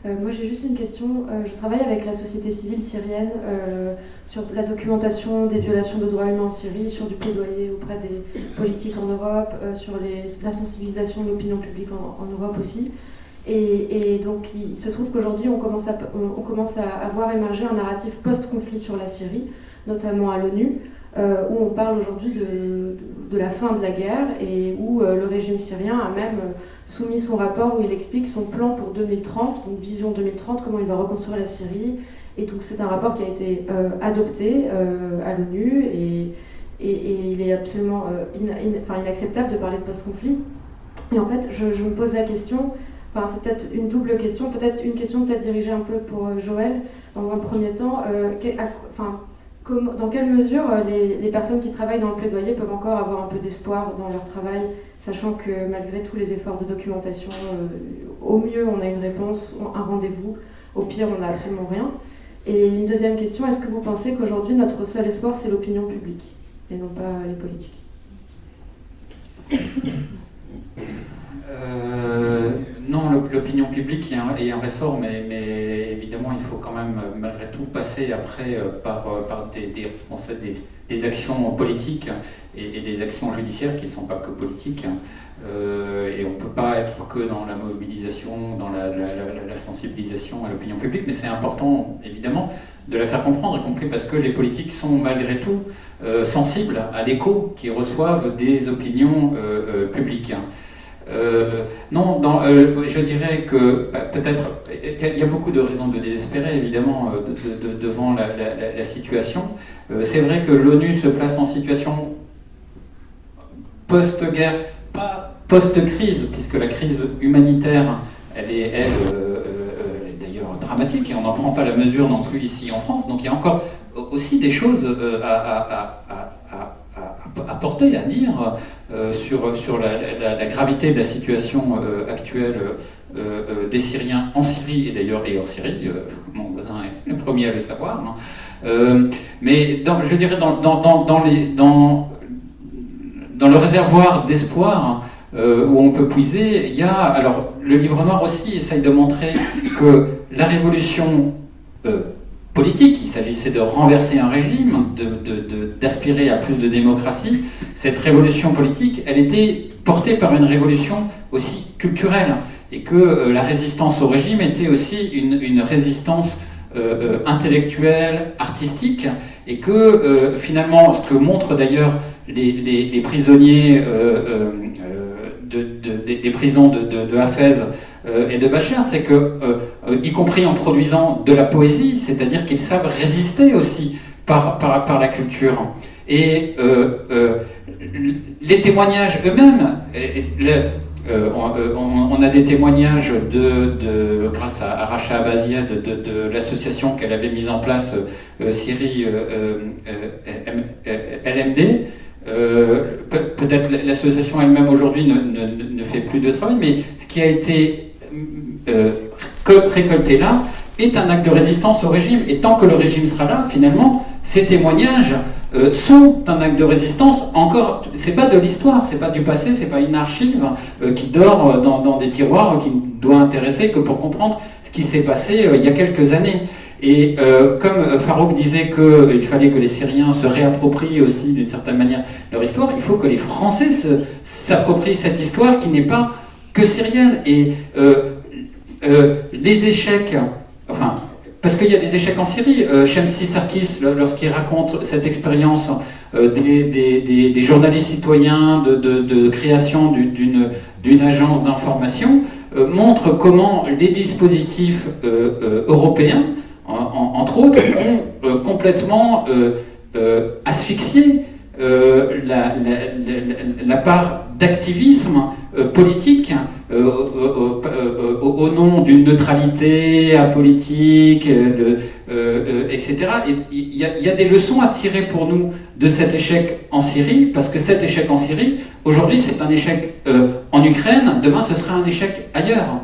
Moi j'ai juste une question, je travaille avec la société civile syrienne sur la documentation des violations de droits humains en Syrie, sur du plaidoyer auprès des politiques en Europe, sur la sensibilisation de l'opinion publique en Europe aussi. Et donc il se trouve qu'aujourd'hui on commence à voir émerger un narratif post-conflit sur la Syrie, notamment à l'ONU, où on parle aujourd'hui de la fin de la guerre et où le régime syrien a même soumis son rapport où il explique son plan pour 2030, donc vision 2030, comment il va reconstruire la Syrie. Et donc c'est un rapport qui a été adopté à l'ONU et il est absolument inacceptable de parler de post-conflit. Et en fait, je me pose la question, enfin c'est peut-être une double question, peut-être une question dirigée un peu pour Joël, dans un premier temps, dans quelle mesure les personnes qui travaillent dans le plaidoyer peuvent encore avoir un peu d'espoir dans leur travail, sachant que malgré tous les efforts de documentation, au mieux on a une réponse, un rendez-vous, au pire on n'a absolument rien. Et une deuxième question, est-ce que vous pensez qu'aujourd'hui notre seul espoir c'est l'opinion publique et non pas les politiques? Non, l'opinion publique est un ressort, mais évidemment il faut quand même malgré tout passer après par des actions politiques et des actions judiciaires qui ne sont pas que politiques. Et on ne peut pas être que dans la mobilisation, dans la sensibilisation à l'opinion publique, mais c'est important évidemment de la faire comprendre, y compris parce que les politiques sont malgré tout sensibles à l'écho qu'ils reçoivent des opinions publiques. Non, je dirais que peut-être il y a beaucoup de raisons de désespérer évidemment devant la situation. C'est vrai que l'ONU se place en situation post-guerre, pas post-crise, puisque la crise humanitaire, elle est d'ailleurs dramatique et on n'en prend pas la mesure non plus ici en France. Donc il y a encore aussi des choses à porter, à dire sur la gravité de la situation actuelle des Syriens en Syrie et d'ailleurs et hors Syrie. Mon voisin est le premier à le savoir. Mais je dirais dans le réservoir d'espoir où on peut puiser, il y a, alors le livre noir aussi essaye de montrer que la révolution politique, il s'agissait de renverser un régime, d'aspirer à plus de démocratie. Cette révolution politique, elle était portée par une révolution aussi culturelle, et que la résistance au régime était aussi une résistance intellectuelle, artistique, et que finalement, ce que montrent d'ailleurs les prisonniers des prisons de Hafez et de Bachar, c'est que, y compris en produisant de la poésie, c'est-à-dire qu'ils savent résister aussi par la culture. Et les témoignages eux-mêmes, on a des témoignages grâce à Racha Abazia de l'association qu'elle avait mise en place, Syrie LMD. Peut-être l'association elle-même aujourd'hui ne fait plus de travail, mais ce qui a été récolté là est un acte de résistance au régime. Et tant que le régime sera là, finalement, ces témoignages sont un acte de résistance. Encore, c'est pas de l'histoire, c'est pas du passé, c'est pas une archive qui dort dans des tiroirs, qui ne doit intéresser que pour comprendre ce qui s'est passé il y a quelques années. Et comme Farouk disait qu'il fallait que les Syriens se réapproprient aussi d'une certaine manière leur histoire, il faut que les Français s'approprient cette histoire qui n'est pas que syrienne. Et les échecs, enfin, parce qu'il y a des échecs en Syrie, Shamsi Sarkis, lorsqu'il raconte cette expérience des journalistes citoyens de création d'une agence d'information, montre comment les dispositifs européens, entre autres, ont complètement asphyxié la part d'activisme politique au nom d'une neutralité apolitique, etc. Il y a des leçons à tirer pour nous de cet échec en Syrie, parce que cet échec en Syrie, aujourd'hui c'est un échec en Ukraine, demain ce sera un échec ailleurs.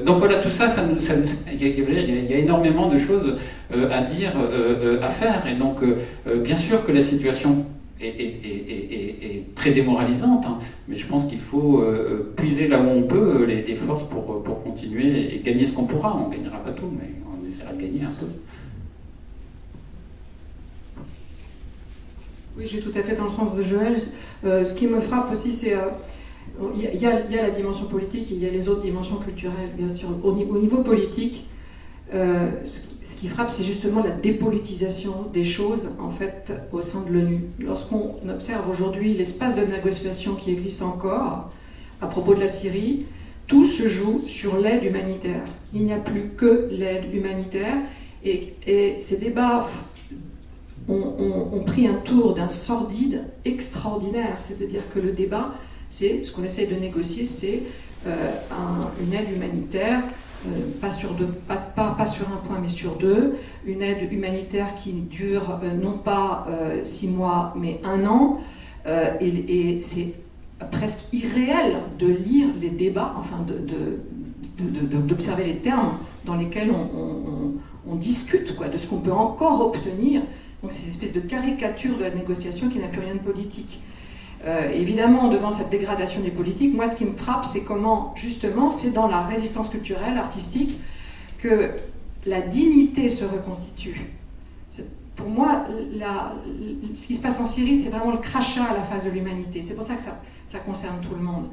Donc voilà, tout ça, il y a énormément de choses à dire, à faire, et donc bien sûr que la situation est très démoralisante, hein, mais je pense qu'il faut puiser là où on peut les forces pour continuer et gagner ce qu'on pourra. On ne gagnera pas tout, mais on essaiera de gagner un peu. Oui, je suis tout à fait dans le sens de Joël. Ce qui me frappe aussi, c'est... Il y a la dimension politique et il y a les autres dimensions culturelles, bien sûr. Au niveau politique, ce qui frappe, c'est justement la dépolitisation des choses, en fait, au sein de l'ONU. Lorsqu'on observe aujourd'hui l'espace de négociation qui existe encore à propos de la Syrie, tout se joue sur l'aide humanitaire. Il n'y a plus que l'aide humanitaire, et ces débats ont pris un tour d'un sordide extraordinaire. C'est-à-dire que le débat, c'est ce qu'on essaye de négocier, c'est une aide humanitaire, pas sur un point, mais sur deux, une aide humanitaire qui dure non pas 6 mois, mais 1 an, et c'est presque irréel de lire les débats, enfin d'observer les termes dans lesquels on discute quoi, de ce qu'on peut encore obtenir. Donc c'est une espèce de caricature de la négociation qui n'a plus rien de politique. Évidemment, devant cette dégradation du politique, moi ce qui me frappe, c'est comment, justement, c'est dans la résistance culturelle, artistique, que la dignité se reconstitue. Pour moi, ce qui se passe en Syrie, c'est vraiment le crachat à la face de l'humanité. C'est pour ça que ça concerne tout le monde.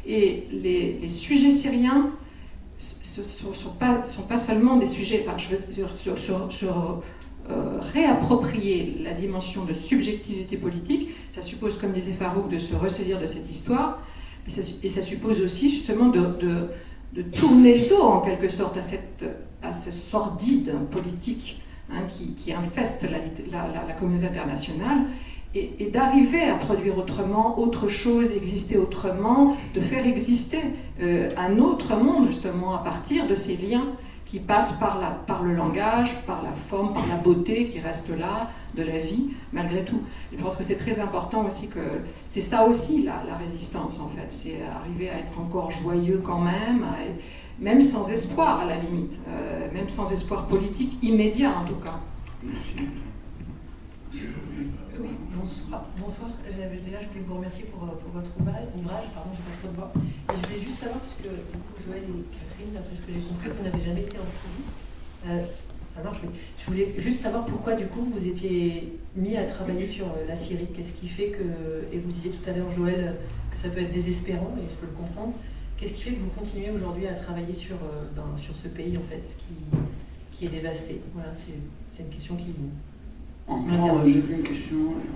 Et les sujets syriens sont pas seulement des sujets... Enfin, je veux réapproprier la dimension de subjectivité politique. Ça suppose, comme disait Farouk, de se ressaisir de cette histoire. Et ça suppose aussi, justement, de tourner le dos, en quelque sorte, à ce sordide politique qui infeste la communauté internationale, et d'arriver à produire autrement, autre chose, exister autrement, de faire exister un autre monde, justement, à partir de ces liens qui passent par le langage, par la forme, par la beauté qui reste là, de la vie, malgré tout. Et je pense que c'est très important aussi que... C'est ça aussi, la résistance, en fait. C'est arriver à être encore joyeux quand même sans espoir, à la limite. Même sans espoir politique immédiat, en tout cas. Oui, bonsoir. Déjà, je voulais vous remercier pour votre ouvrage. Pardon, j'ai pas trop de voix. Et je voulais juste savoir, puisque du coup, Joël et Catherine, d'après ce que j'ai compris, vous n'avez jamais été en Syrie. Ça marche, oui. Je voulais juste savoir pourquoi, du coup, vous étiez mis à travailler sur la Syrie. Qu'est-ce qui fait que, et vous disiez tout à l'heure, Joël, que ça peut être désespérant, et je peux le comprendre. Qu'est-ce qui fait que vous continuez aujourd'hui à travailler sur ce pays, en fait, qui est dévasté? Voilà, c'est une question qui... J'ai fait une question et je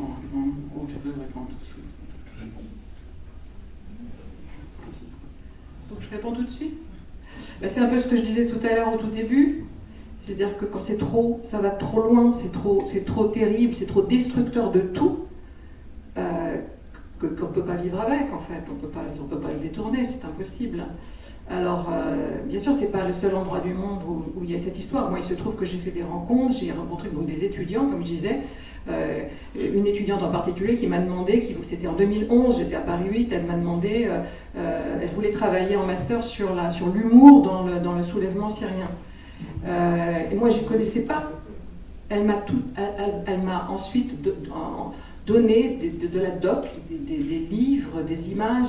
peux répondre tout de suite. Donc je réponds tout de suite. C'est un peu ce que je disais tout à l'heure au tout début. C'est-à-dire que quand c'est trop, ça va trop loin, c'est trop terrible, c'est trop destructeur de tout, qu'on ne peut pas vivre avec, en fait. On peut pas se détourner, c'est impossible. Alors, bien sûr, ce n'est pas le seul endroit du monde où il y a cette histoire. Moi, il se trouve que j'ai fait des rencontres, j'ai rencontré donc des étudiants, comme je disais. Une étudiante en particulier qui m'a demandé, c'était en 2011, j'étais à Paris 8, elle m'a demandé, elle voulait travailler en master sur l'humour dans le soulèvement syrien. Et moi, je ne connaissais pas. Elle m'a ensuite donné de la doc, des livres, des images,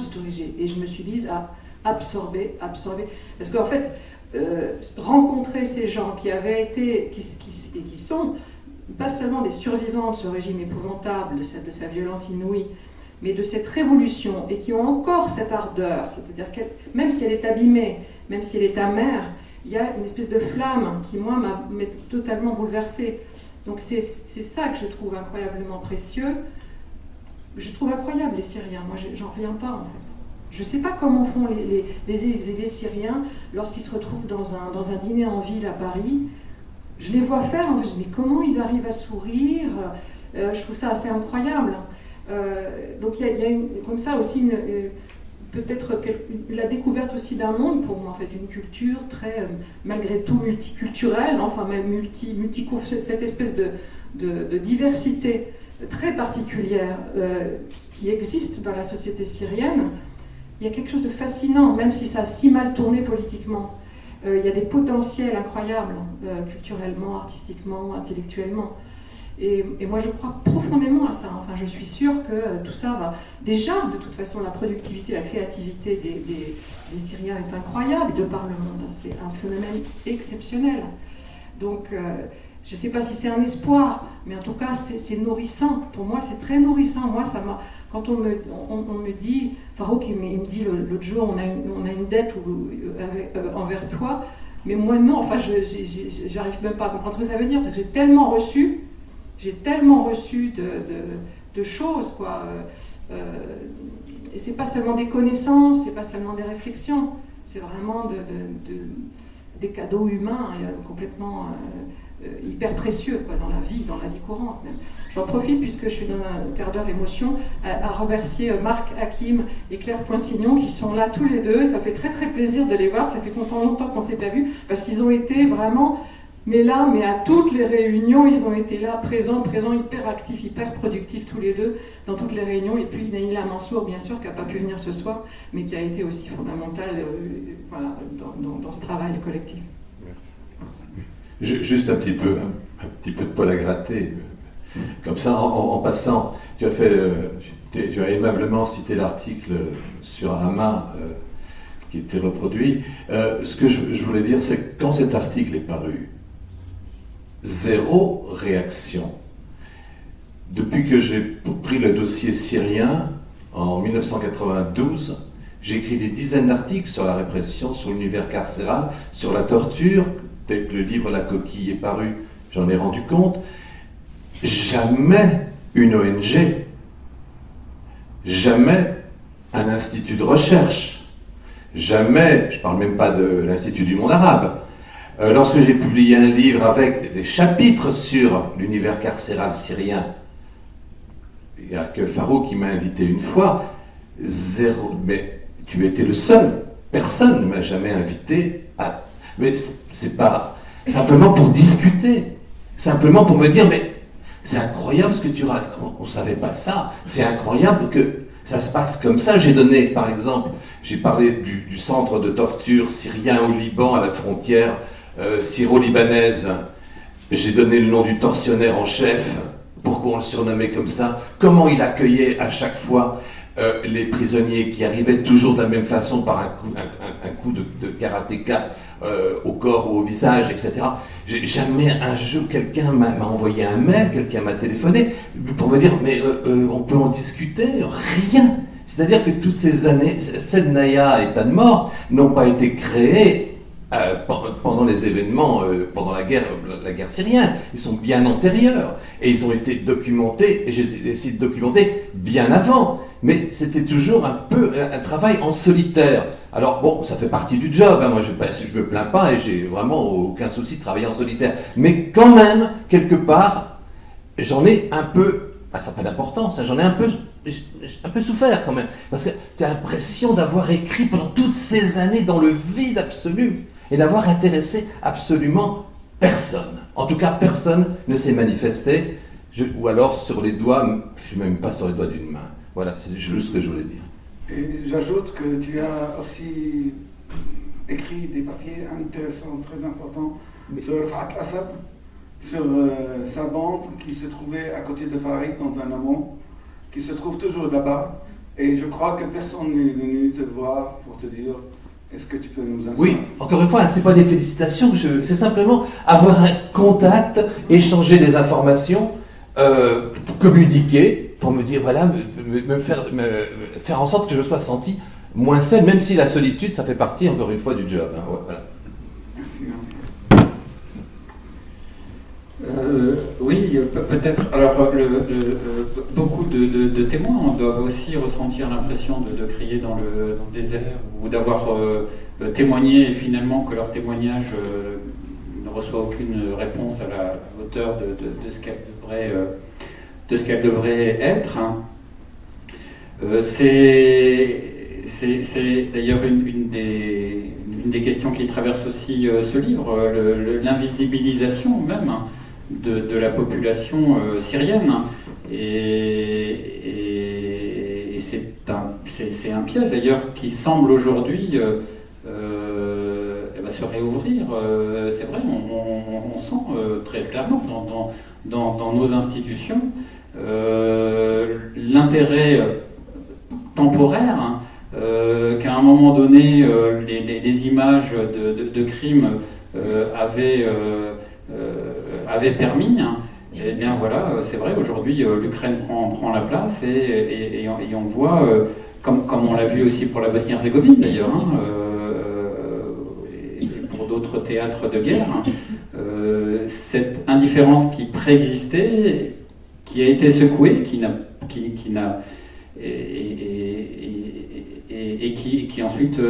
et je me suis mise à absorber. Parce qu'en fait, rencontrer ces gens qui avaient été, qui sont pas seulement des survivants de ce régime épouvantable, de sa violence inouïe, mais de cette révolution, et qui ont encore cette ardeur, c'est-à-dire que même si elle est abîmée, même si elle est amère, il y a une espèce de flamme qui, moi, m'a totalement bouleversée. Donc c'est ça que je trouve incroyablement précieux. Je trouve incroyable les Syriens, moi j'en reviens pas en fait. Je ne sais pas comment font les exilés syriens lorsqu'ils se retrouvent dans un dîner en ville à Paris. Je les vois faire, je me dis mais comment ils arrivent à sourire, je trouve ça assez incroyable. Donc il y a comme ça aussi peut-être la découverte aussi d'un monde pour moi, en fait, une culture très, malgré tout, multiculturelle, enfin même cette espèce de diversité très particulière qui existe dans la société syrienne. Il y a quelque chose de fascinant, même si ça a si mal tourné politiquement. Il y a des potentiels incroyables, culturellement, artistiquement, intellectuellement. Et moi, je crois profondément à ça. Enfin, je suis sûre que tout ça va... Déjà, de toute façon, la productivité, la créativité des Syriens est incroyable de par le monde. C'est un phénomène exceptionnel. Donc, je ne sais pas si c'est un espoir, mais en tout cas, c'est nourrissant. Pour moi, c'est très nourrissant. Moi, ça m'a... Quand on me dit... Farouk, il me dit l'autre jour, on a une dette envers toi, mais moi, non. Enfin, j'arrive même pas à comprendre ce que ça veut dire, parce que j'ai tellement reçu de choses, quoi. Et c'est pas seulement des connaissances, c'est pas seulement des réflexions, c'est vraiment des cadeaux humains complètement hyper précieux, quoi, dans la vie courante même. J'en profite, puisque je suis dans un quart d'heure émotion, à remercier Marc Hakim et Claire Poinsignon qui sont là tous les deux. Ça fait très très plaisir de les voir, ça fait longtemps qu'on ne s'est pas vus, parce qu'ils ont été vraiment... Mais à toutes les réunions, ils ont été là, présents, hyper actifs, hyper productifs tous les deux, dans toutes les réunions. Et puis Naïla Mansour, bien sûr, qui n'a pas pu venir ce soir, mais qui a été aussi fondamentale dans ce travail collectif. Juste un petit peu de poil à gratter. Comme ça, en passant, tu as aimablement cité l'article sur Hama qui était reproduit. Ce que je voulais dire, c'est que quand cet article est paru, zéro réaction. Depuis que j'ai pris le dossier syrien, en 1992, j'ai écrit des dizaines d'articles sur la répression, sur l'univers carcéral, sur la torture. Dès que le livre La Coquille est paru, j'en ai rendu compte. Jamais une ONG, jamais un institut de recherche, jamais, je ne parle même pas de l'Institut du monde arabe, lorsque j'ai publié un livre avec des chapitres sur l'univers carcéral syrien, il n'y a que Farouk qui m'a invité une fois, zéro, mais tu étais le seul, personne ne m'a jamais invité à... Mais c'est pas simplement pour discuter, simplement pour me dire, mais c'est incroyable ce que tu racontes, on ne savait pas ça, c'est incroyable que ça se passe comme ça. J'ai donné, par exemple, j'ai parlé du centre de torture syrien au Liban, à la frontière syro-libanaise. J'ai donné le nom du tortionnaire en chef, pourquoi on le surnommait comme ça, comment il accueillait à chaque fois les prisonniers qui arrivaient toujours de la même façon par un coup de karatéka au corps ou au visage, etc. Jamais un jour quelqu'un m'a envoyé un mail, quelqu'un m'a téléphoné pour me dire mais on peut en discuter, rien. C'est-à-dire que toutes ces années, Sednaya et Tadmor n'ont pas été créés pendant les événements, pendant la guerre syrienne. Ils sont bien antérieurs et ils ont été documentés, et j'ai essayé de documenter bien avant. Mais c'était toujours un peu un travail en solitaire. Alors bon, ça fait partie du job, hein. Moi je me plains pas et j'ai vraiment aucun souci de travailler en solitaire. Mais quand même, quelque part, j'en ai un peu, ça n'a pas d'importance, hein, j'en ai un peu souffert quand même. Parce que tu as l'impression d'avoir écrit pendant toutes ces années dans le vide absolu et d'avoir intéressé absolument personne. En tout cas, personne ne s'est manifesté, ou alors sur les doigts, je ne suis même pas sur les doigts d'une main. Voilà, c'est juste ce que je voulais dire. Et j'ajoute que tu as aussi écrit des papiers intéressants, très importants, sur Rafat Assad, sur sa bande qui se trouvait à côté de Paris, dans un amont, qui se trouve toujours là-bas. Et je crois que personne n'est venu te voir pour te dire est-ce que tu peux nous inspirer. Oui, encore une fois, ce n'est pas des félicitations, c'est simplement avoir un contact, échanger des informations, communiquer, pour me dire, voilà, faire en sorte que je sois senti moins seul, même si la solitude, ça fait partie, encore une fois, du job. Hein, voilà. Merci. Oui, peut-être. Alors, beaucoup de témoins doivent aussi ressentir l'impression de crier dans le désert, ou d'avoir témoigné et finalement que leur témoignage ne reçoit aucune réponse à la hauteur de ce qu'elle devrait être. C'est d'ailleurs une des questions qui traverse aussi ce livre, l'invisibilisation même de la population syrienne. Et c'est un piège d'ailleurs qui semble aujourd'hui se réouvrir. C'est vrai, on sent très clairement dans nos institutions l'intérêt temporaire qu'à un moment donné les images de crimes avaient permis. Et bien voilà, c'est vrai, aujourd'hui l'Ukraine prend la place et on voit, comme on l'a vu aussi pour la Bosnie-Herzégovine d'ailleurs, et pour d'autres théâtres de guerre, cette indifférence qui préexistait, qui a été secouée, qui ensuite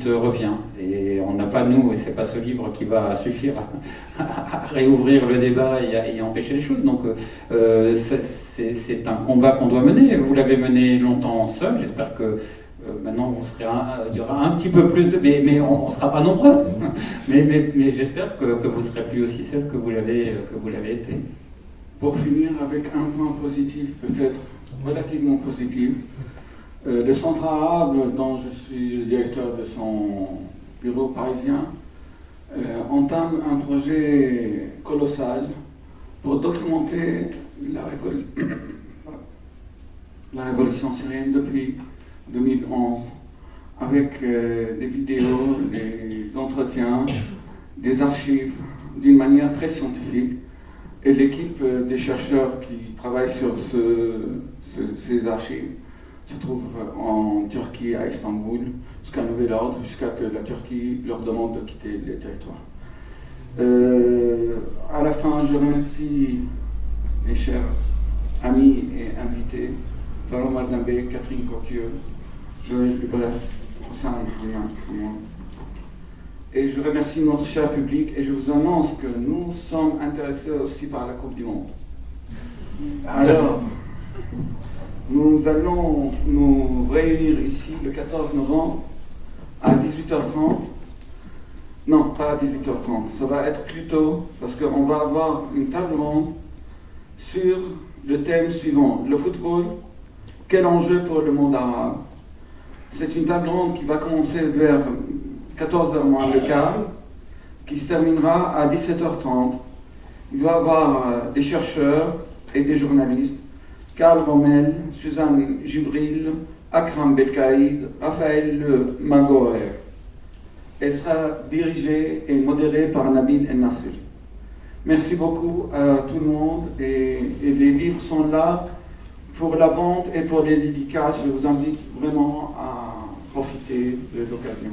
revient. Et on n'a pas, nous, et c'est pas ce livre qui va suffire à réouvrir le débat et à empêcher les choses. Donc c'est un combat qu'on doit mener. Vous l'avez mené longtemps seul. J'espère que maintenant il y aura un petit peu plus de... Mais on ne sera pas nombreux. mais j'espère que vous ne serez plus aussi seul que vous l'avez été. Pour finir avec un point positif, peut-être relativement positif, le Centre arabe, dont je suis le directeur de son bureau parisien, entame un projet colossal pour documenter la révolution syrienne depuis 2011, avec des vidéos, des entretiens, des archives, d'une manière très scientifique. Et l'équipe des chercheurs qui travaillent sur ces archives se trouve en Turquie, à Istanbul, jusqu'à nouvel ordre, jusqu'à ce que la Turquie leur demande de quitter les territoires. À la fin, je remercie mes chers amis et invités, Florent Mazdambé, Catherine Coquieux, Joël Hubert, Hossam Hamad. Et je remercie notre cher public et je vous annonce que nous sommes intéressés aussi par la Coupe du Monde. Alors, nous allons nous réunir ici le 14 novembre à 18h30. Non, pas à 18h30, ça va être plus tôt parce qu'on va avoir une table ronde sur le thème suivant, le football, quel enjeu pour le monde arabe. C'est une table ronde qui va commencer vers 14h moins le quart, qui se terminera à 17h30. Il va y avoir des chercheurs et des journalistes, Karl Rommel, Suzanne Gibril, Akram Belkaïd, Raphaël Le Magoer. Elle sera dirigée et modérée par Nabil El-Nasser. Merci beaucoup à tout le monde et les livres sont là pour la vente et pour les dédicaces. Je vous invite vraiment à profiter de l'occasion.